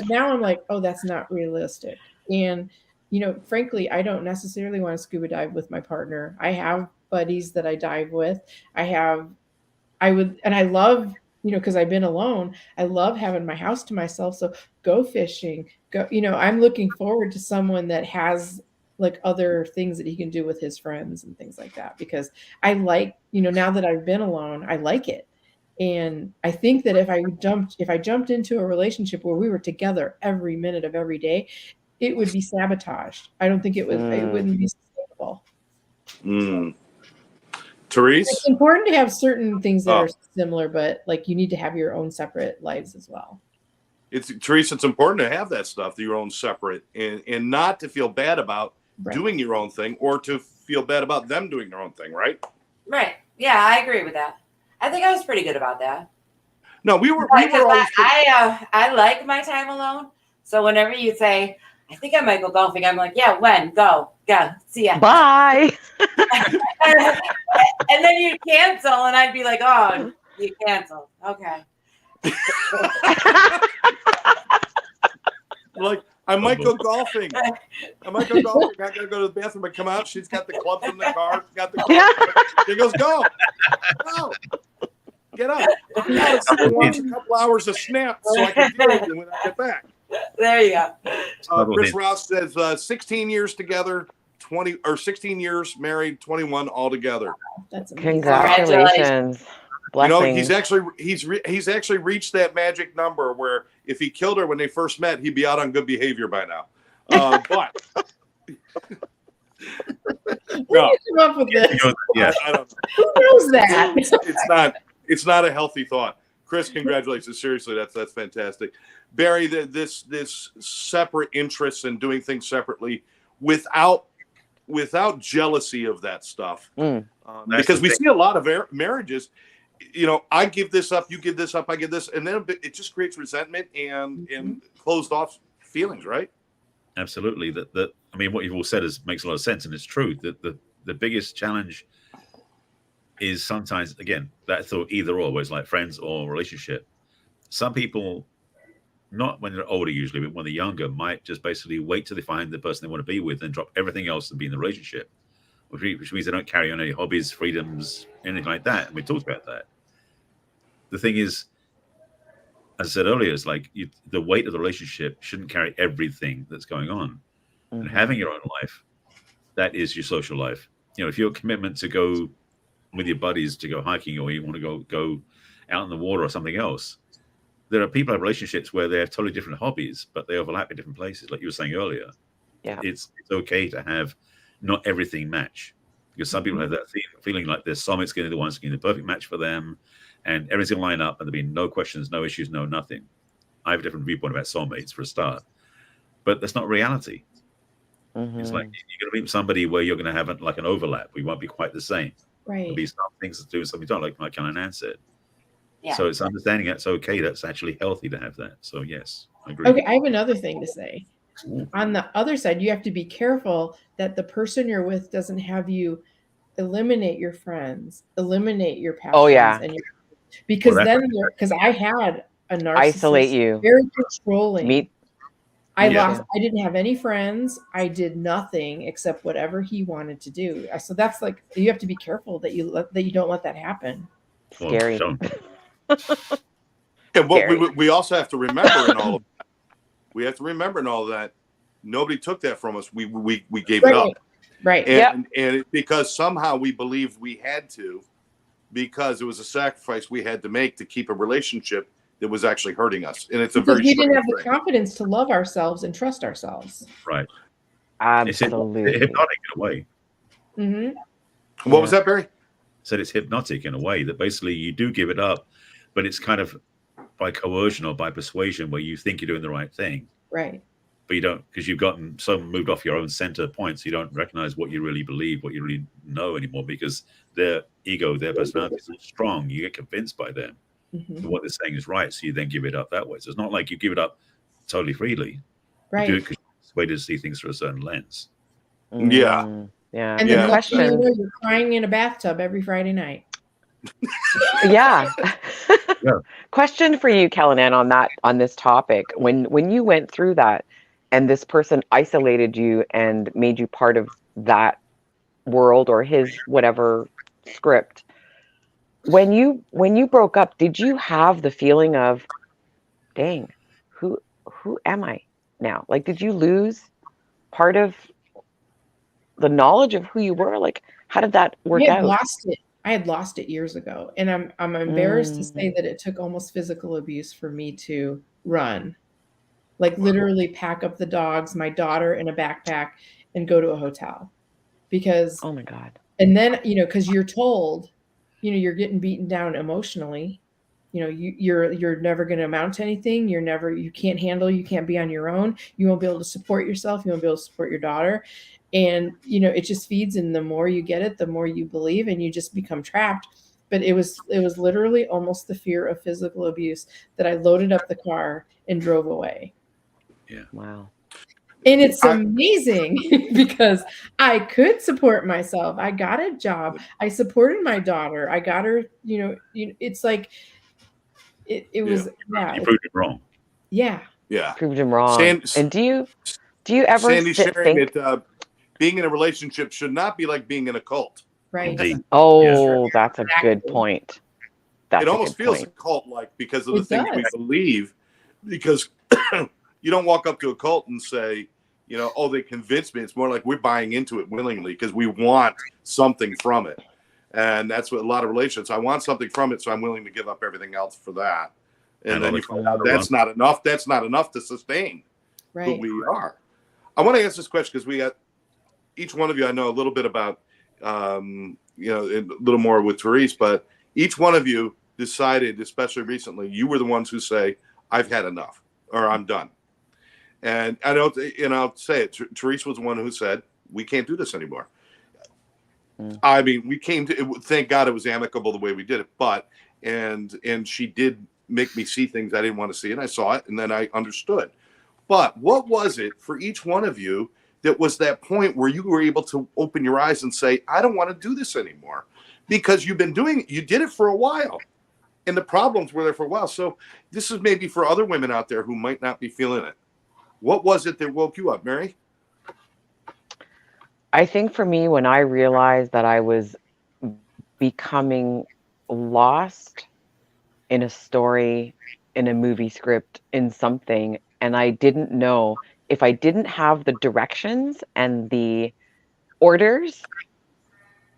now I'm like, oh, that's not realistic. And, frankly, I don't necessarily want to scuba dive with my partner. I have buddies that I dive with. And I love, because I've been alone, I love having my house to myself. So go fishing, I'm looking forward to someone that has like other things that he can do with his friends and things like that, because I like, now that I've been alone, I like it. And I think that if I jumped into a relationship where we were together every minute of every day, it would be sabotaged. I don't think it wouldn't be sustainable. Therese? It's important to have certain things that are similar, but like you need to have your own separate lives as well. Therese, it's important to have that stuff, your own separate, and not to feel bad about doing your own thing, or to feel bad about them doing their own thing, right? Right. Yeah, I agree with that. I think I was pretty good about that. No, we were always I like my time alone. So whenever you say, I think I might go golfing, I'm like, yeah, when? Go. See ya. Bye. And then you cancel, and I'd be like, oh, you canceled. Okay. Like, I might go golfing. I gotta go to the bathroom. I come out. She's got the clubs in the car. She's got the clubs. She goes, go. Get up. I gotta watch a couple hours of Snap so I can deal with you when I get back. There you go. Chris Rouse says 16 years together, 16 years married, 21 altogether. That's amazing. Congratulations. Blessings. He's actually reached that magic number where if he killed her when they first met, he'd be out on good behavior by now. But Where did you come up with this? Yeah. I don't know. Who knows that? It's not a healthy thought. Chris, congratulations. Seriously, that's fantastic. Barry, this separate interests and doing things separately without jealousy of that stuff. Because we see a lot of marriages, I give this up, you give this up, I give this, and then it just creates resentment and closed off feelings, right? Absolutely. I mean, what you've all said makes a lot of sense, and it's true. The biggest challenge is sometimes, again, that thought either or, where it's like friends or relationship. Some people, not when they're older usually, but when they're younger, might just basically wait till they find the person they want to be with and drop everything else and be in the relationship, which means they don't carry on any hobbies, freedoms, anything like that. And we talked about that. The thing is, as I said earlier, it's like the weight of the relationship shouldn't carry everything that's going on. And having your own life, that is your social life. If your commitment to go with your buddies to go hiking, or you want to go out in the water or something else, there are people who have relationships where they have totally different hobbies, but they overlap in different places, like you were saying earlier. Yeah, it's okay to have not everything match, because some people have that feeling like their soulmate's going to be the one's going to be the perfect match for them, and everything's going to line up, and there'll be no questions, no issues, no nothing. I have a different viewpoint about soulmates for a start, but that's not reality. It's like you're going to meet somebody where you're going to have like an overlap. We won't be quite the same. Right. There'll be some things to do, something don't, like Kellen Ann said. Yeah. So it's understanding that's okay. That's actually healthy to have that. So yes, I agree. Okay, I have another thing to say. On the other side, you have to be careful that the person you're with doesn't have you eliminate your friends, eliminate your passions. Oh, yeah. Because I had a narcissist, isolate you, very controlling. I lost. I didn't have any friends. I did nothing except whatever he wanted to do. So that's like, you have to be careful that you don't let that happen. Scary. And what we also have to remember in all of that, nobody took that from us. We gave it up. Right. And because somehow we believed we had to, because it was a sacrifice we had to make to keep a relationship that was actually hurting us. And it's because we didn't have the confidence to love ourselves and trust ourselves. Right. Absolutely. It's hypnotic in a way. What was that, Barry? Said it's hypnotic in a way that basically you do give it up, but it's kind of by coercion or by persuasion, where you think you're doing the right thing. Right. But you don't, because you've gotten so moved off your own center points, you don't recognize what you really believe, what you really know anymore, because their ego, their personality is strong. You get convinced by them that what they're saying is right, so you then give it up that way. So it's not like you give it up totally freely. Right. You do it because it's a way to see things through a certain lens. Yeah. Yeah. And the question, you're crying in a bathtub every Friday night. Yeah. Question for you, Kellen Ann, on this topic. When you went through that and this person isolated you and made you part of that world or his whatever script, when you broke up, did you have the feeling of, dang, who am I now? Like, did you lose part of the knowledge of who you were? Like, how did that work out? I had lost it years ago, and I'm embarrassed to say that it took almost physical abuse for me to run, like literally pack up the dogs, my daughter in a backpack, and go to a hotel, because oh my God. And then because you're told, you're getting beaten down emotionally, you're never going to amount to anything. You can't handle, you can't be on your own. You won't be able to support yourself. You won't be able to support your daughter. And, it just feeds. And the more you get it, the more you believe, and you just become trapped. But it was literally almost the fear of physical abuse that I loaded up the car and drove away. Yeah. Wow. And it's amazing because I could support myself. I got a job. I supported my daughter. I got her, it's like, it was, You proved it wrong. Yeah. Yeah. Proved him wrong. And do you ever Sandy sharing think that being in a relationship should not be like being in a cult. Right. Oh, that's a good point. It almost feels cult-like because of the things we believe, because you don't walk up to a cult and say, oh, they convinced me. It's more like we're buying into it willingly because we want something from it. And that's what a lot of relationships, I want something from it, so I'm willing to give up everything else for that. And then you find out that's not enough. That's not enough to sustain who we are. I want to ask this question because we got each one of you, I know a little bit about, a little more with Therese, but each one of you decided, especially recently, you were the ones who say, I've had enough, or I'm done. And I don't, I'll say it. Therese was the one who said, we can't do this anymore. I mean, we came to it, thank God it was amicable the way we did it, but and she did make me see things I didn't want to see, and I saw it, and then I understood. But what was it for each one of you that was that point where you were able to open your eyes and say, I don't want to do this anymore? Because you did it for a while, and the problems were there for a while. So this is maybe for other women out there who might not be feeling it. What was it that woke you up, Mary? I think for me, when I realized that I was becoming lost in a story, in a movie script, in something, and I didn't know if I didn't have the directions and the orders,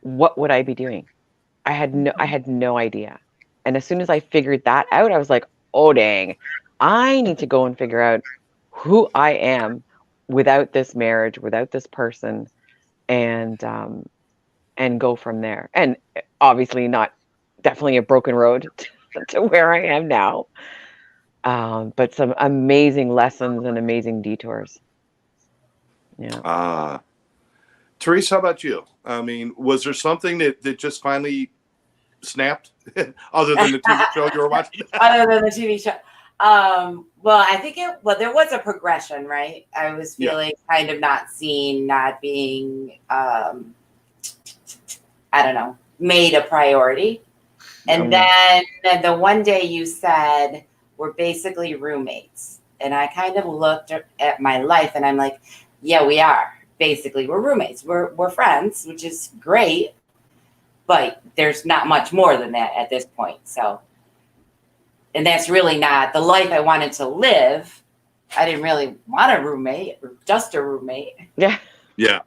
what would I be doing? I had no idea. And as soon as I figured that out, I was like, oh dang, I need to go and figure out who I am without this marriage, without this person, and go from there. And obviously definitely a broken road to where I am now. But some amazing lessons and amazing detours. Yeah. Therese, how about you? I mean, was there something that just finally snapped other than the TV show you were watching? Other than the TV show. Well, I think there was a progression, right? I was feeling kind of not seen, not being, I don't know, made a priority. And then the one day you said, we're basically roommates. And I kind of looked at my life and I'm like, yeah, we are. Basically, we're roommates. We're friends, which is great. But there's not much more than that at this point. So, and that's really not the life I wanted to live. I didn't really want a roommate or just a roommate. Yeah. Yeah.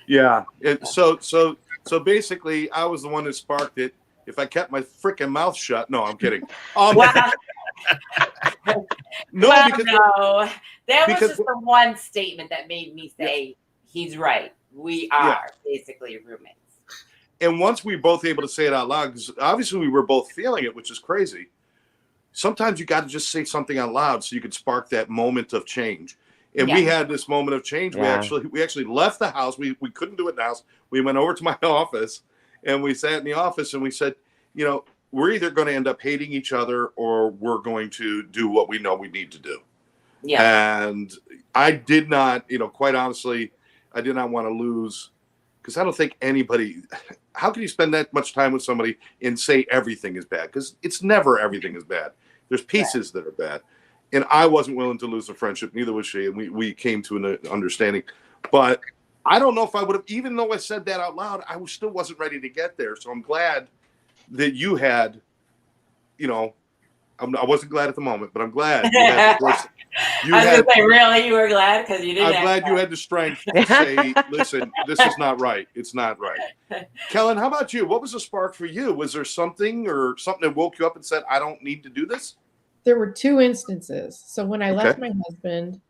Yeah. So basically, I was the one that sparked it. If I kept my freaking mouth shut, no, I'm kidding. That was just the one statement that made me say, he's right. We are basically roommates. And once we were both able to say it out loud, because obviously we were both feeling it, which is crazy. Sometimes you got to just say something out loud so you could spark that moment of change. And we had this moment of change. Yeah. We actually left the house. We couldn't do it in the house. We went over to my office and we sat in the office and we said, we're either going to end up hating each other or we're going to do what we know we need to do. Yeah. And I did not, quite honestly, I did not want to lose, because I don't think anybody, how can you spend that much time with somebody and say everything is bad? Because it's never everything is bad. There's pieces that are bad. And I wasn't willing to lose the friendship, neither was she. And we came to an understanding. But I don't know if I would have, even though I said that out loud, I still wasn't ready to get there. So I'm glad that you had, I wasn't glad at the moment, but I'm glad. You were glad because you didn't. I'm glad you had the strength to say, listen, this is not right. It's not right. Kellen, how about you? What was the spark for you? Was there something that woke you up and said, I don't need to do this? There were two instances. So when I left my husband,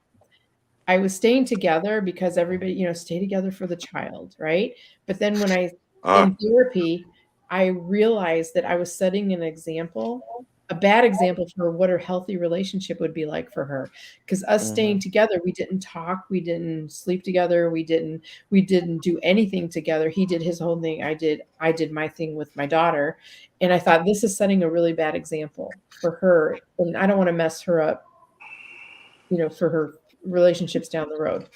I was staying together because everybody, stay together for the child, right? But then when in therapy, I realized that I was setting an example, a bad example for what a healthy relationship would be like for her. Because us staying together, we didn't talk, we didn't sleep together, we didn't do anything together. He did his whole thing. I did my thing with my daughter. And I thought, this is setting a really bad example for her. And I don't want to mess her up, for her relationships down the road.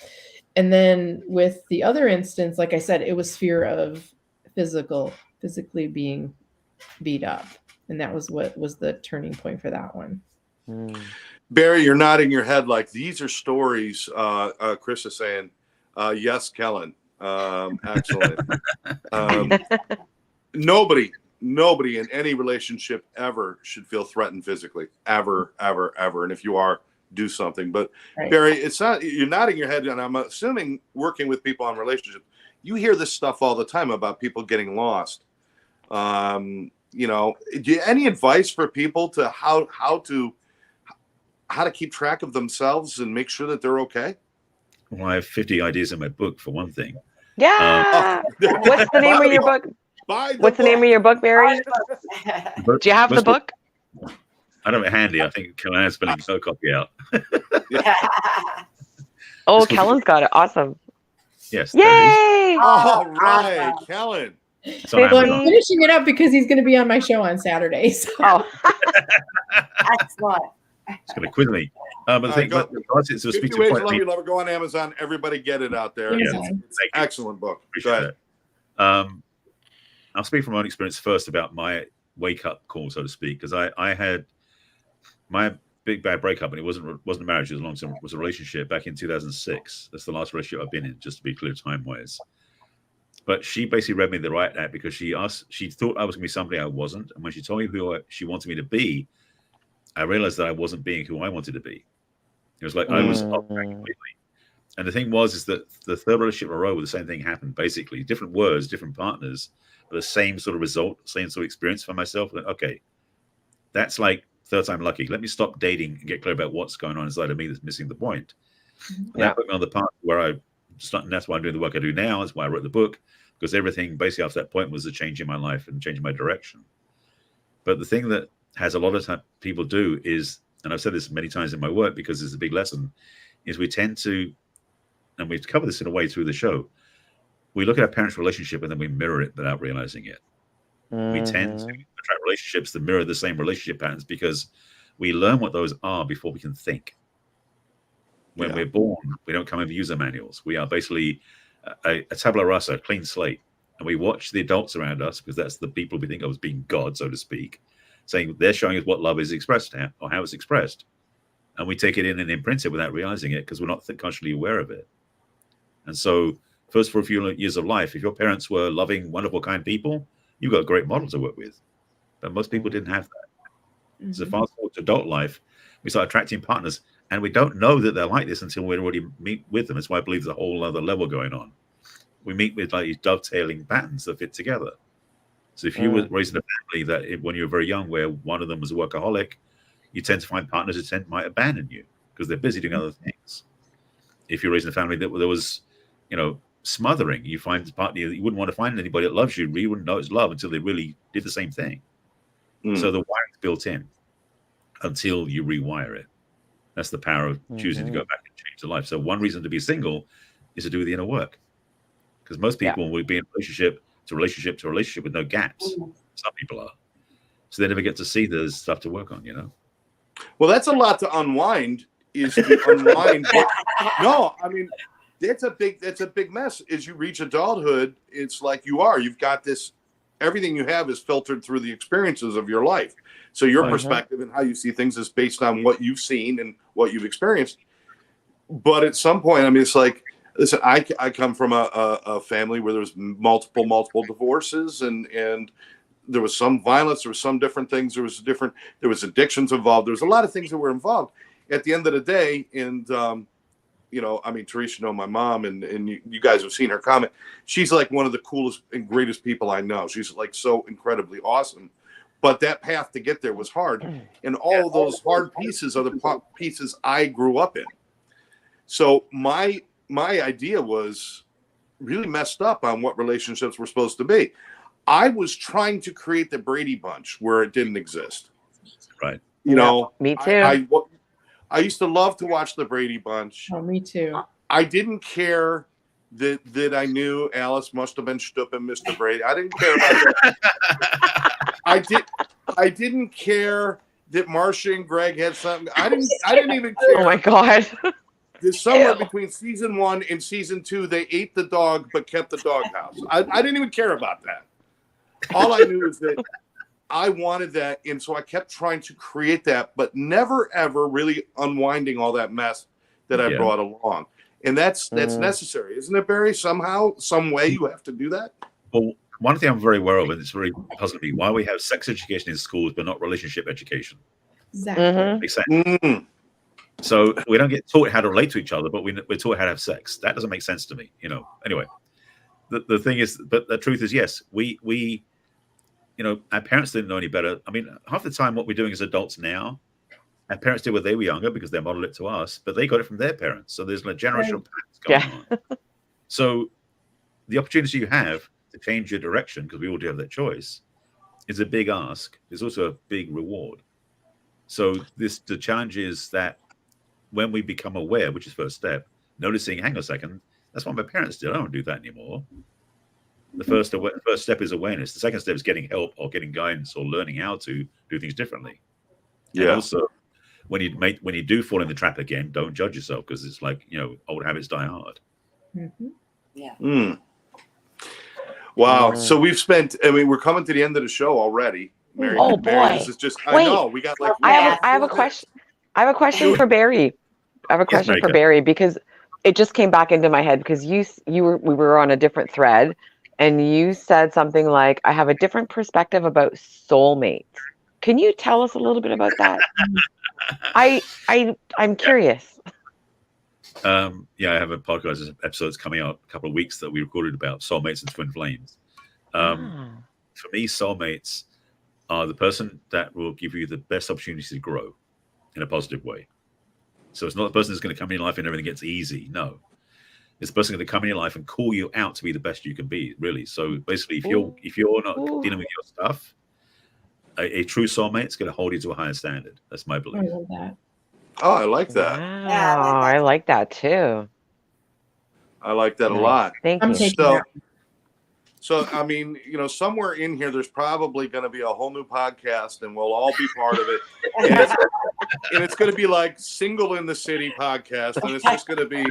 And then with the other instance, like I said, it was fear of physically being beat up. And that was what was the turning point for that one. Barry, you're nodding your head like these are stories. Chris is saying, yes, Kellen. Excellent. Nobody in any relationship ever should feel threatened physically. Ever, ever, ever. And if you are, do something. But Barry, it's not, you're nodding your head, and I'm assuming working with people on relationships, you hear this stuff all the time about people getting lost. Do you any advice for people to how to keep track of themselves and make sure that they're okay? Well, I have 50 ideas in my book for one thing. Yeah. What's the name of your book? Buy the What's the name of book. your book, Barry? Do you have the book? I don't have it handy. I think Kellen has spelling no copy out. Oh, This was- Kellen's got it. Awesome. Yes. There it is. Yay! All right, Awesome. Kellen. It's on Well, I'm Amazon. finishing it up because he's going to be on my show on Saturday. So. Oh, Excellent. It's going to quiz me. But the All thing, right, but regards it to 50 speak to Ways your to point, Love Your Lover. Go on Amazon. Everybody get it out there. Yeah. It's Thank you. excellent book. Go Appreciate ahead. that. I'll speak from my own experience first about my wake up call, so to speak, because I had my big bad breakup, and it wasn't a marriage, it was a long term, it was a relationship back in 2006. That's the last relationship I've been in, just to be clear time wise. But she basically read me the right act because she thought I was going to be somebody I wasn't, and when she told me who she wanted me to be, I realized that I wasn't being who I wanted to be. It was like I was off track completely. And the thing was, is that the third relationship in a row, where the same thing happened, basically different words, different partners, but the same sort of result, same sort of experience for myself. Okay, that's like third time lucky. Let me stop dating and get clear about what's going on inside of me that's missing the point. And that put me on the path where and that's why I'm doing the work I do now. That's why I wrote the book, because everything basically after that point was a change in my life and changing my direction. But the thing that has a lot of time people do is, and I've said this many times in my work because it's a big lesson, is we tend to, and we've covered this in a way through the show, we look at our parents' relationship and then we mirror it without realizing it. We tend to attract relationships that mirror the same relationship patterns because we learn what those are before we can think. When we're born, we don't come in user manuals. We are basically a tabula rasa, a clean slate. And we watch the adults around us, because that's the people we think of as being God, so to speak, saying they're showing us what love is expressed or how it's expressed. And we take it in and imprint it without realizing it because we're not consciously aware of it. And so first, for a few years of life, if your parents were loving, wonderful, kind people, you've got a great model to work with. But most people didn't have that. Mm-hmm. So fast forward to adult life, we start attracting partners, and we don't know that they're like this until we already meet with them. That's why I believe there's a whole other level going on. We meet with like these dovetailing patterns that fit together. So if you were raised in a family that when you were very young, where one of them was a workaholic, you tend to find partners who might abandon you because they're busy doing other things. If you're raised in a family that there was, smothering, you find a partner that you wouldn't want to find anybody that loves you. You wouldn't know it's love until they really did the same thing. So the wiring's built in until you rewire it. That's the power of choosing to go back and change their life. So one reason to be single is to do the inner work. Because most people will be in relationship to relationship to relationship with no gaps. Some people are. So they never get to see there's stuff to work on, Well, that's a lot to unwind, is to unwind. No, I mean, that's a big mess. As you reach adulthood, it's like you've got this, everything you have is filtered through the experiences of your life. So your perspective and how you see things is based on what you've seen and what you've experienced. But at some point, I mean, it's like, listen, I come from a family where there was multiple divorces, and there was some violence, there was some different things, there was addictions involved. There was a lot of things that were involved. At the end of the day, and I mean, Therese, my mom, and you guys have seen her comment. She's like one of the coolest and greatest people I know. She's like so incredibly awesome. But that path to get there was hard. And all of those hard pieces are the pieces I grew up in. So my idea was really messed up on what relationships were supposed to be. I was trying to create the Brady Bunch where it didn't exist. Right. Me too. I used to love to watch the Brady Bunch. Oh, me too. I didn't care that I knew Alice must have been stooping Mr. Brady. I didn't care about that. I didn't care that Marcia and Greg had something. I didn't even care. Oh my God. There's somewhere between season 1 and season 2, they ate the dog but kept the doghouse. I didn't even care about that. All I knew is that I wanted that, and so I kept trying to create that, but never ever really unwinding all that mess that I brought along. And that's necessary, isn't it, Barry? Somehow, some way, you have to do that. Well, one thing I'm very aware of, and it's very puzzling me, why we have sex education in schools but not relationship education. Exactly. Makes sense. So we don't get taught how to relate to each other, but we're taught how to have sex. That doesn't make sense to me, Anyway, the thing is, but the truth is, yes, we our parents didn't know any better. I mean, half the time what we're doing as adults now, our parents did when they were younger because they modeled it to us, but they got it from their parents. So there's a generational patterns going on. So the opportunity you have to change your direction, because we all do have that choice, is a big ask. It's also a big reward. So the challenge is that when we become aware, which is first step, noticing, hang on a second, that's what my parents did. I don't do that anymore. The first step is awareness. The second step is getting help or getting guidance or learning how to do things differently. Yeah. And also, when you do fall in the trap again, don't judge yourself, because it's like, old habits die hard. Mm-hmm. Yeah. Mm. Wow. So we're coming to the end of the show already. Mary, Oh, boy. Mary, this is just, Wait. I know, we got like, I have a question. I have a question for Barry. For Barry, because it just came back into my head, because we were on a different thread, and you said something like, I have a different perspective about soulmates. Can you tell us a little bit about that? I'm curious. I have a podcast episodes coming out a couple of weeks that we recorded about soulmates and twin flames. For me, soulmates are the person that will give you the best opportunity to grow in a positive way. So it's not the person that's going to come in your life and everything gets easy. No, it's the person going to come in your life and call you out to be the best you can be. Really. So basically, if you're not dealing with your stuff, a true soulmate is going to hold you to a higher standard. That's my belief. I love that. Oh, I like that. Wow, Yeah, I like that too. I like that Nice. a lot. Thank I'm you. taking that. So, I mean, somewhere in here, there's probably going to be a whole new podcast, and we'll all be part of it. And it's going to be like Single in the City podcast, and it's just going to be,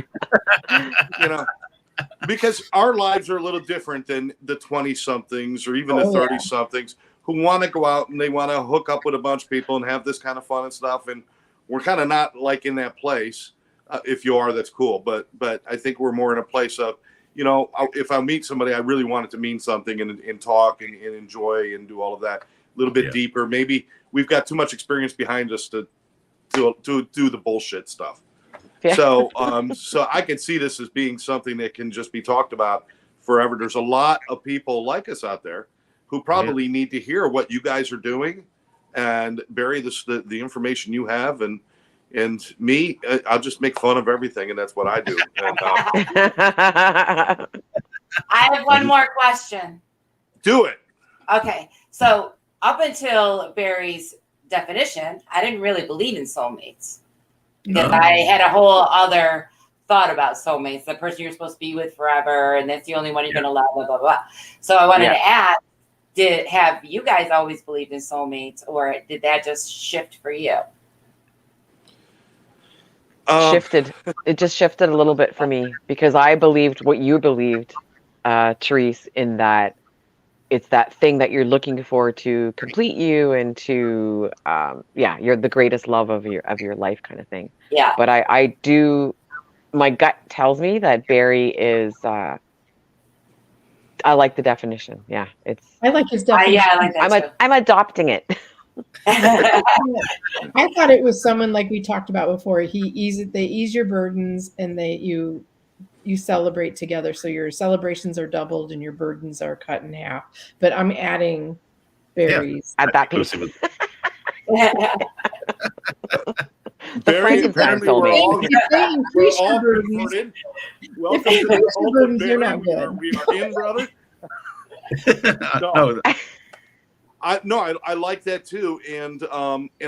because our lives are a little different than the 20-somethings or even the 30-somethings who want to go out and they want to hook up with a bunch of people and have this kind of fun and stuff. And we're kind of not like in that place. If you are, that's cool. But I think we're more in a place of, if I meet somebody, I really want it to mean something and talk and enjoy and do all of that a little bit deeper. Maybe we've got too much experience behind us to do the bullshit stuff. Yeah. So I can see this as being something that can just be talked about forever. There's a lot of people like us out there who probably need to hear what you guys are doing, and Barry, the information you have, and me, I'll just make fun of everything, and that's what I do. And, I have one more question. Do it. Okay, so up until Barry's definition, I didn't really believe in soulmates, because I had a whole other thought about soulmates, the person you're supposed to be with forever, and that's the only one you're going to love, blah, blah, blah. So I wanted to ask, have you guys always believed in soulmates, or did that just shift for you? Shifted. It just shifted a little bit for me, because I believed what you believed, Therese, in that it's that thing that you're looking for to complete you and to, you're the greatest love of your life kind of thing. Yeah. But I do, my gut tells me that Barry is, I like the definition. Yeah, I like his definition. I like that I'm adopting it. I thought it was someone like we talked about before. They ease your burdens, and you celebrate together. So your celebrations are doubled and your burdens are cut in half. But I'm adding Barry's at that piece. Barry, apparently we're all converted. Welcome to the burdens. You're not good. We are in, brother. I like that too, and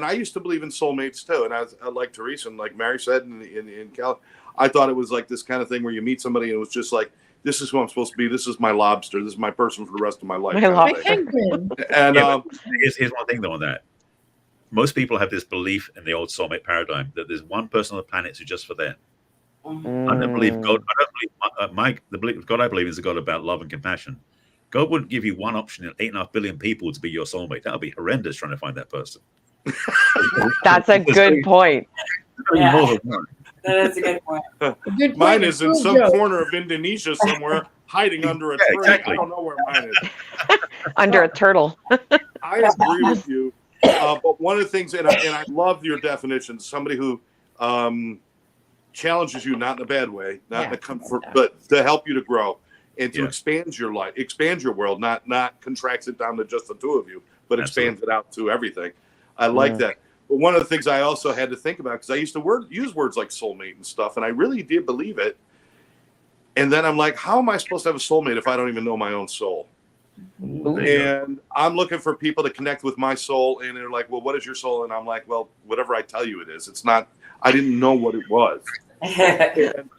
I used to believe in soulmates too, and I like Therese and like Mary said in Kellen, I thought it was like this kind of thing where you meet somebody and it was just like, this is who I'm supposed to be. This is my lobster. This is my person for the rest of my life. And here's one thing though on that. Most people have this belief in the old soulmate paradigm that there's one person on the planet who's just for them. I don't believe God. The belief of God I believe is a God about love and compassion. God wouldn't give you one option in 8.5 billion people to be your soulmate. That would be horrendous trying to find that person. That's a good point. Yeah. That's a good point. Mine is in some corner of Indonesia somewhere, hiding under a tree. Exactly. I don't know where mine is. Under a turtle. I agree with you. But one of the things, and I love your definition, somebody who challenges you, not in a bad way, not in a comfort, but to help you to grow and to expand your life, expand your world, not contracts it down to just the two of you, but expands it out to everything. I like that. But one of the things I also had to think about, because I used to use words like soulmate and stuff, and I really did believe it. And then I'm like, how am I supposed to have a soulmate if I don't even know my own soul? Ooh. And I'm looking for people to connect with my soul. And they're like, well, what is your soul? And I'm like, well, whatever I tell you it is. It's not, I didn't know what it was. And,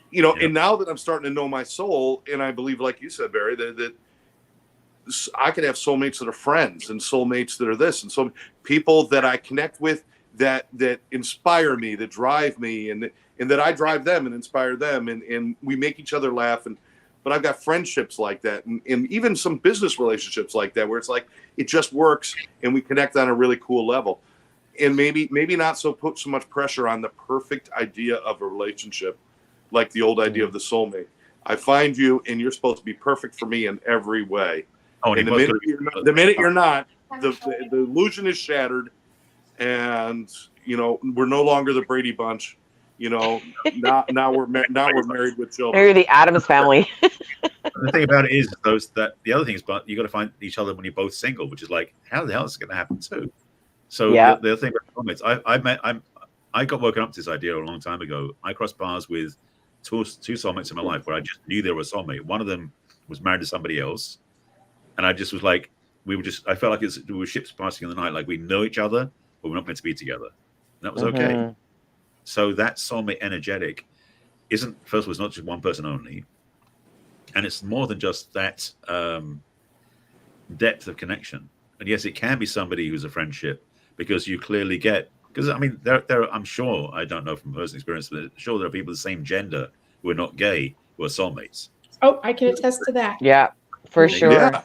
you know, and now that I'm starting to know my soul, and I believe, like you said, Barry, that I could have soulmates that are friends and soulmates that are this, and so people that I connect with that inspire me, that drive me, and that I drive them and inspire them, and we make each other laugh. But I've got friendships like that, and even some business relationships like that, where it's like it just works, and we connect on a really cool level. And maybe not put so much pressure on the perfect idea of a relationship, like the old idea of the soulmate. I find you, and you're supposed to be perfect for me in every way. Oh, and the minute you're not, the illusion is shattered, and you know we're no longer the Brady Bunch. You know, now we're married with children. They're the Addams family. The thing about it is the other thing is, but you got to find each other when you're both single, which is like, how the hell is it going to happen too? So the other thing about soulmates, I got woken up to this idea a long time ago. I crossed paths with two soulmates in my life where I just knew they were a soulmate. One of them was married to somebody else, and I just was like, I felt like we were ships passing in the night. Like we know each other, but we're not meant to be together. And that was okay. So that soulmate energetic isn't, first of all, it's not just one person only. And it's more than just that depth of connection. And yes, it can be somebody who's a friendship because you clearly get, because I mean, I'm sure, I don't know from personal experience, but I'm sure there are people of the same gender who are not gay who are soulmates. Oh, I can attest to that. Yeah, for sure. Yeah.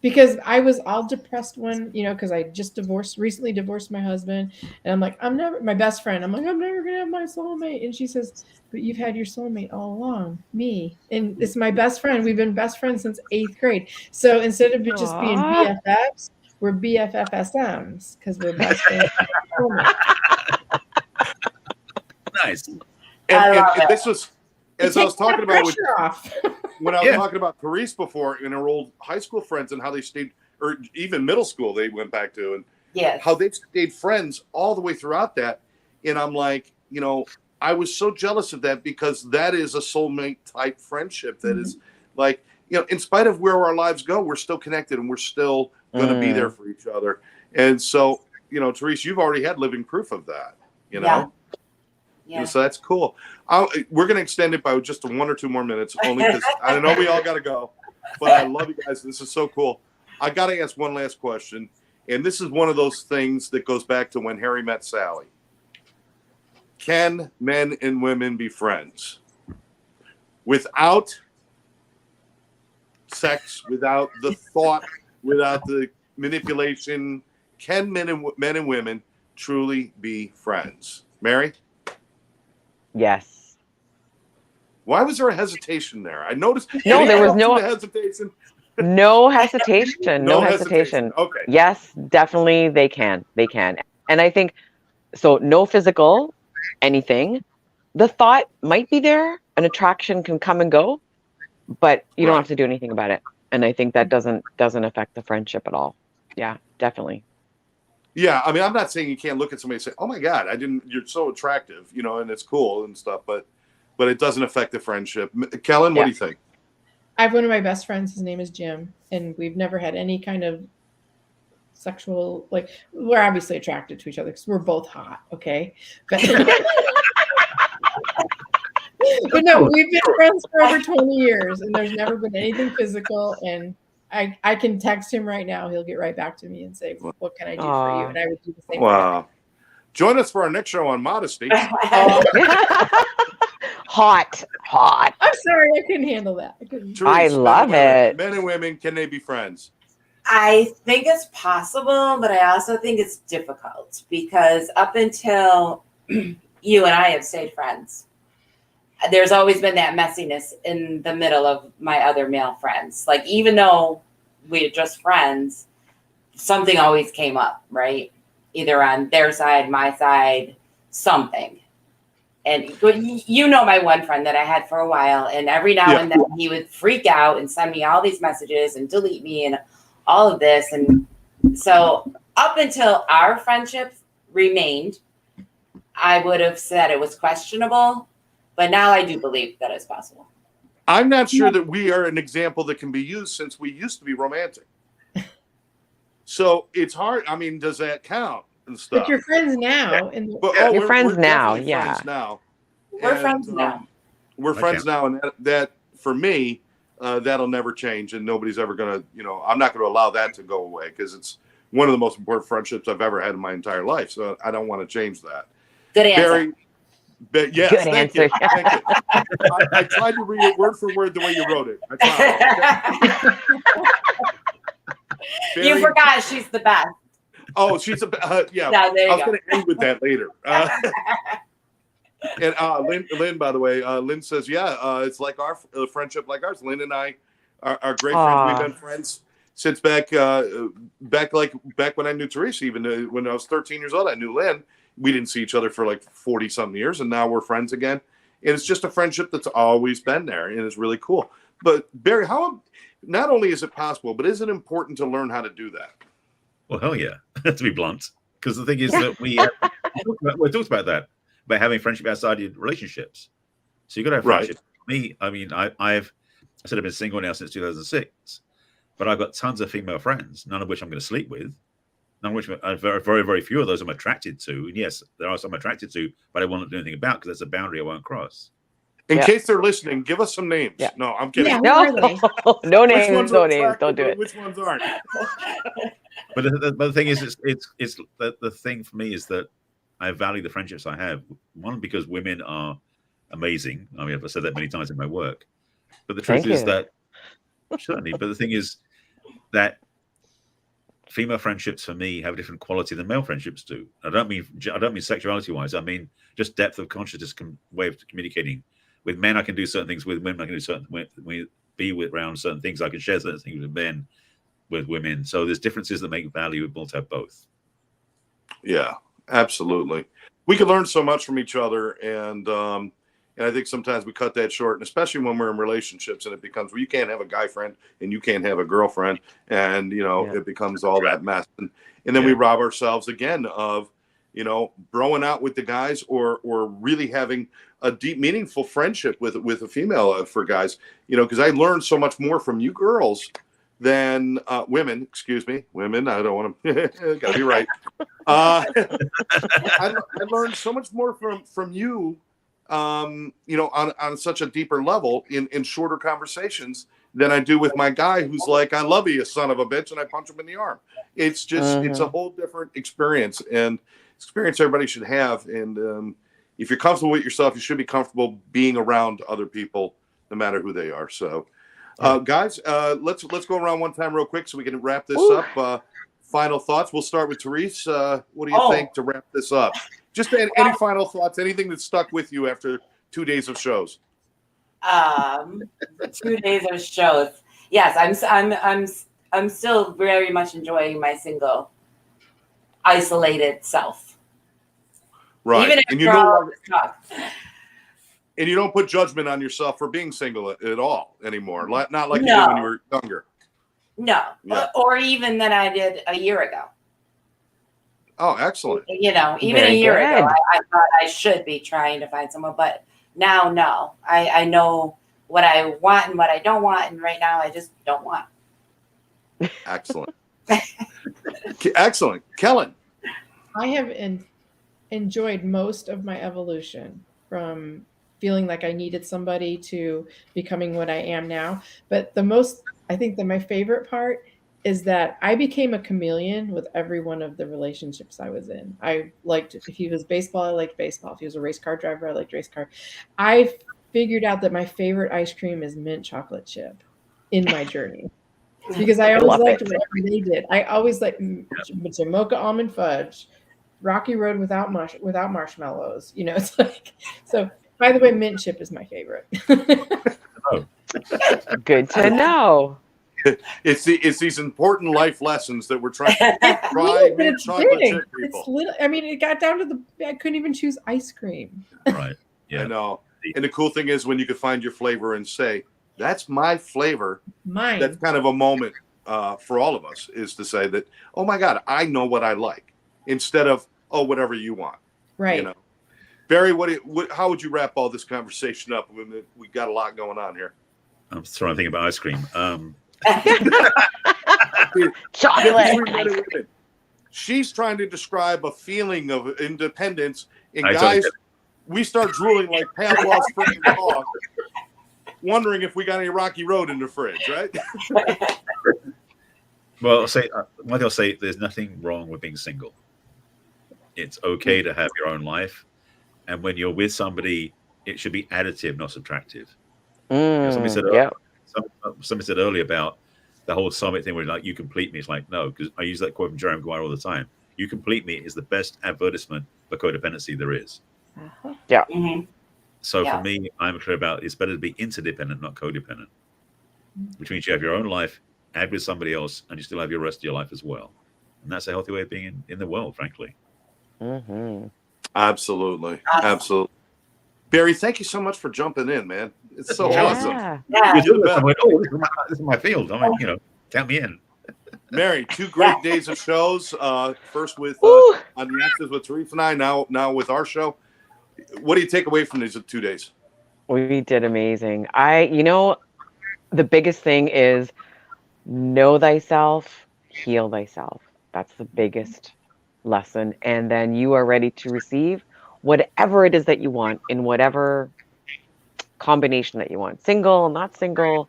Because I was all depressed when, you know, because I just recently divorced my husband. And I'm like, my best friend, I'm like, I'm never going to have my soulmate. And she says, but you've had your soulmate all along, me. And it's my best friend. We've been best friends since 8th grade. So instead of just being BFFs, we're BFFSMs because we're best friends. Nice. And this was, as I was talking about with, off. when I was talking about Therese before, and her old high school friends and how they stayed, or even middle school they went back to, and how they stayed friends all the way throughout that. And I'm like, you know, I was so jealous of that because that is a soulmate type friendship that is like, you know, in spite of where our lives go, we're still connected and we're still going to be there for each other. And so, you know, Therese, you've already had living proof of that, you know? Yeah. And so that's cool. We're going to extend it by just 1 or 2 more minutes, only because I know we all got to go. But I love you guys. This is so cool. I got to ask one last question. And this is one of those things that goes back to when Harry met Sally. Can men and women be friends? Without sex, without the thought, without the manipulation, can men and women truly be friends? Mary? Yes. Why was there a hesitation there? I noticed. No, there was no hesitation. No hesitation. No hesitation. Okay. Yes, definitely they can. They can. And I think so. No physical anything. The thought might be there. An attraction can come and go, but you don't have to do anything about it. And I think that doesn't affect the friendship at all. Yeah, definitely. Yeah, I mean, I'm not saying you can't look at somebody and say, "Oh my God, you're so attractive," you know, and it's cool and stuff, but it doesn't affect the friendship. Kellen, what do you think? I have one of my best friends. His name is Jim, and we've never had any kind of sexual, like, we're obviously attracted to each other because we're both hot, okay? But, but no, we've been friends for over 20 years, and there's never been anything physical, and I can text him right now. He'll get right back to me and say, what can I do for you? And I would do the same. Wow. Join us for our next show on modesty. Hot. I'm sorry, I couldn't handle that. I love it. Men and women, can they be friends? I think it's possible, but I also think it's difficult because up until you and I have stayed friends, there's always been that messiness in the middle of my other male friends. Like, even though we're just friends, something always came up, right? Either on their side, my side, something. And you know my one friend that I had for a while, and every now and then he would freak out and send me all these messages and delete me and all of this. And so up until our friendship remained, I would have said it was questionable. But now I do believe that it's possible. I'm not sure that we are an example that can be used since we used to be romantic. So it's hard. I mean, does that count and stuff? But you're friends now. And But You're friends now, definitely yeah. friends now. We're friends now. We're Okay. friends now, and that for me, that'll never change, and nobody's ever gonna, I'm not gonna allow that to go away because it's one of the most important friendships I've ever had in my entire life. So I don't want to change that. Good answer. Barry, but yes, Good thank answer. you. Thank you. I tried to read it word for word the way you wrote it. I tried. You Barry- forgot she's the best. Oh, she's yeah. No, there you I was go. going to end with that later. And Lynn, by the way, Lynn says, yeah, it's like our friendship, like ours. Lynn and I are great friends. We've been friends since back when I knew Therese. Even when I was 13 years old, I knew Lynn. We didn't see each other for like 40 something years, and now we're friends again. And it's just a friendship that's always been there, and it's really cool. But Barry, not only is it possible, but is it important to learn how to do that? Well, hell yeah, to be blunt. Because the thing is that we talked about that, about having friendship outside your relationships. So you got to have friendship. For me, I mean, I've said I've been single now since 2006, but I've got tons of female friends, none of which I'm going to sleep with. None of which very, very, very few of those I'm attracted to. And yes, there are some I'm attracted to, but I won't do anything about because that's a boundary I won't cross. In case they're listening, give us some names. Yeah. No, I'm kidding. Yeah. No, Really? no Which names, ones no are names. attractive Don't do and it. Which ones aren't? But the thing is, it's the thing for me is that I value the friendships I have. One, because women are amazing. I mean, I've said that many times in my work. But the truth Thank is you. that certainly. But the thing is that female friendships for me have a different quality than male friendships do. I don't mean sexuality wise. I mean just depth of consciousness, way of communicating. With men, I can do certain things. With women, I can do certain. Be around certain things. I can share certain things with men, with women. So there's differences that make valuable to have both. Yeah, absolutely. We can learn so much from each other, and I think sometimes we cut that short, and especially when we're in relationships, and it becomes, well, you can't have a guy friend and you can't have a girlfriend, and it becomes all that mess, and then we rob ourselves again of broing out with the guys, or really having a deep, meaningful friendship with a female for guys, because I learned so much more from you girls than women. Excuse me, women. I don't want to. Gotta be right. I learned so much more from you, on such a deeper level in shorter conversations than I do with my guy who's like, I love you son of a bitch, and I punch him in the arm. It's just, it's a whole different experience, and experience everybody should have. And if you're comfortable with yourself, you should be comfortable being around other people, no matter who they are. So, guys, let's go around one time real quick so we can wrap this up. Final thoughts. We'll start with Therese. What do you think to wrap this up? Just any final thoughts, anything that stuck with you after 2 days of shows? 2 days of shows. Yes, I'm still very much enjoying my single, isolated self. Right. Even if and you don't put judgment on yourself for being single at all anymore. Not like you did when you were younger. No. Yeah. Or even than I did a year ago. Oh, excellent. Even Very a year ago, good. I thought I should be trying to find someone, but now, no. I know what I want and what I don't want, and right now I just don't want. Excellent. Excellent. Kellen. I have enjoyed most of my evolution from feeling like I needed somebody to becoming what I am now. But I think that my favorite part is that I became a chameleon with every one of the relationships I was in. I liked, if he was baseball, I liked baseball. If he was a race car driver, I liked race car. I figured out that my favorite ice cream is mint chocolate chip in my journey. Because I always liked whatever they did. I always liked mocha almond fudge, Rocky Road without marshmallows. It's like, so by the way, mint chip is my favorite. Good to know. It's these important life lessons that we're trying to try mint chocolate chip people. It's little. I mean, it got down to I couldn't even choose ice cream. Right. Yeah. I know. And the cool thing is when you can find your flavor and say, that's my flavor. Mine. That's kind of a moment for all of us, is to say that, oh my God, I know what I like, instead of, oh, whatever you want. Right. Barry, how would you wrap all this conversation up? We got a lot going on here. I'm trying to think about ice cream. Chocolate. She's trying to describe a feeling of independence, and I totally guys, get it. we start drooling like Pavlov's freaking dog, wondering if we got any Rocky Road in the fridge, right? Well, I'll say one thing. I'll say there's nothing wrong with being single. It's okay to have your own life, and when you're with somebody, it should be additive, not subtractive. Somebody said, Yeah. somebody said earlier about the whole summit thing where like you complete me. It's like no, because I use that quote from Jerry Maguire all the time. You complete me is the best advertisement for codependency there is. Yeah. Mhm. So Yeah. for me, I'm clear about it's better to be interdependent, not codependent. Which means you have your own life, add with somebody else, and you still have your rest of your life as well. And that's a healthy way of being in the world, frankly. Mm-hmm. Absolutely. Awesome. Absolutely. Barry, thank you so much for jumping in, man. It's so awesome. Yeah. Yeah. You're the best. I'm like, oh, this is my field. I'm like, count me in. Mary, 2 great days of shows. First with Woo. on the Exes with Therese and I, now with our show. What do you take away from these 2 days? We did amazing. The biggest thing is know thyself, heal thyself. That's the biggest lesson. And then you are ready to receive whatever it is that you want in whatever combination that you want. Single, not single,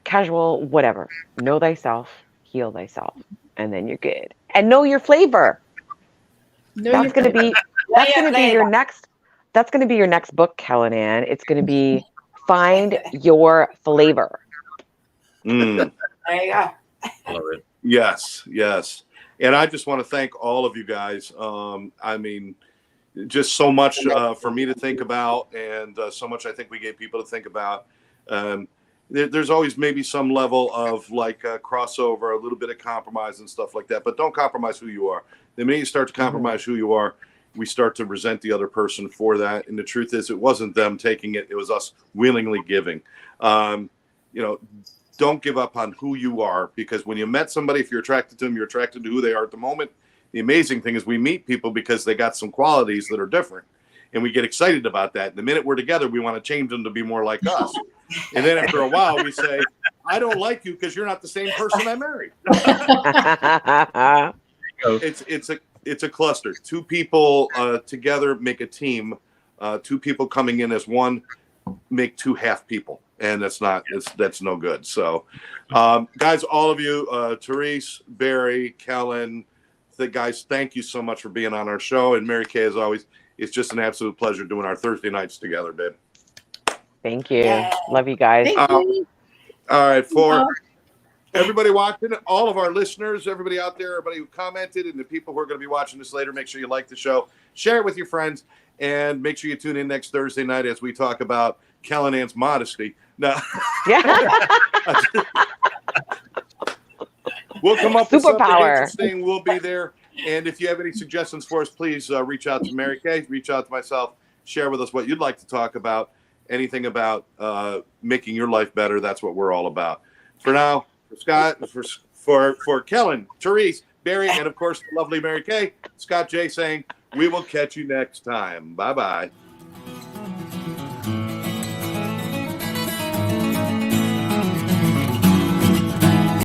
casual, whatever. Know thyself, heal thyself, and then you're good. And know your flavor. That's going to be your next. That's going to be your next book, Kellen Ann. It's going to be Find Your Flavor. Mm. There you go. I love it. Yes. And I just want to thank all of you guys. I mean, just so much for me to think about, and so much I think we gave people to think about. There's always maybe some level of like crossover, a little bit of compromise and stuff like that, but don't compromise who you are. The minute you start to compromise who you are, we start to resent the other person for that. And the truth is, it wasn't them taking it. It was us willingly giving. Don't give up on who you are, because when you met somebody, if you're attracted to them, you're attracted to who they are at the moment. The amazing thing is we meet people because they got some qualities that are different, and we get excited about that. The minute we're together, we want to change them to be more like us. And then after a while, we say, I don't like you because you're not the same person I married. It's a cluster. 2 people together make a team. 2 people coming in as one make 2 half people. And that's no good. So, guys, all of you, Therese, Barry, Kellen, guys, thank you so much for being on our show. And Mary Kay, as always, it's just an absolute pleasure doing our Thursday nights together, babe. Thank you. Love you guys. Thank you. All right, for everybody watching, all of our listeners, everybody out there, everybody who commented, and the people who are going to be watching this later, make sure you like the show, share it with your friends, and make sure you tune in next Thursday night as we talk about Kellen Ann's modesty. No. We'll come up with something interesting. We'll be there. And if you have any suggestions for us, please reach out to Mary Kay, reach out to myself, share with us what you'd like to talk about, anything about making your life better. That's what we're all about. For now, for Scott, for Kellen, Therese, Barry, and of course, the lovely Mary Kay, Scott J saying, we will catch you next time. Bye-bye.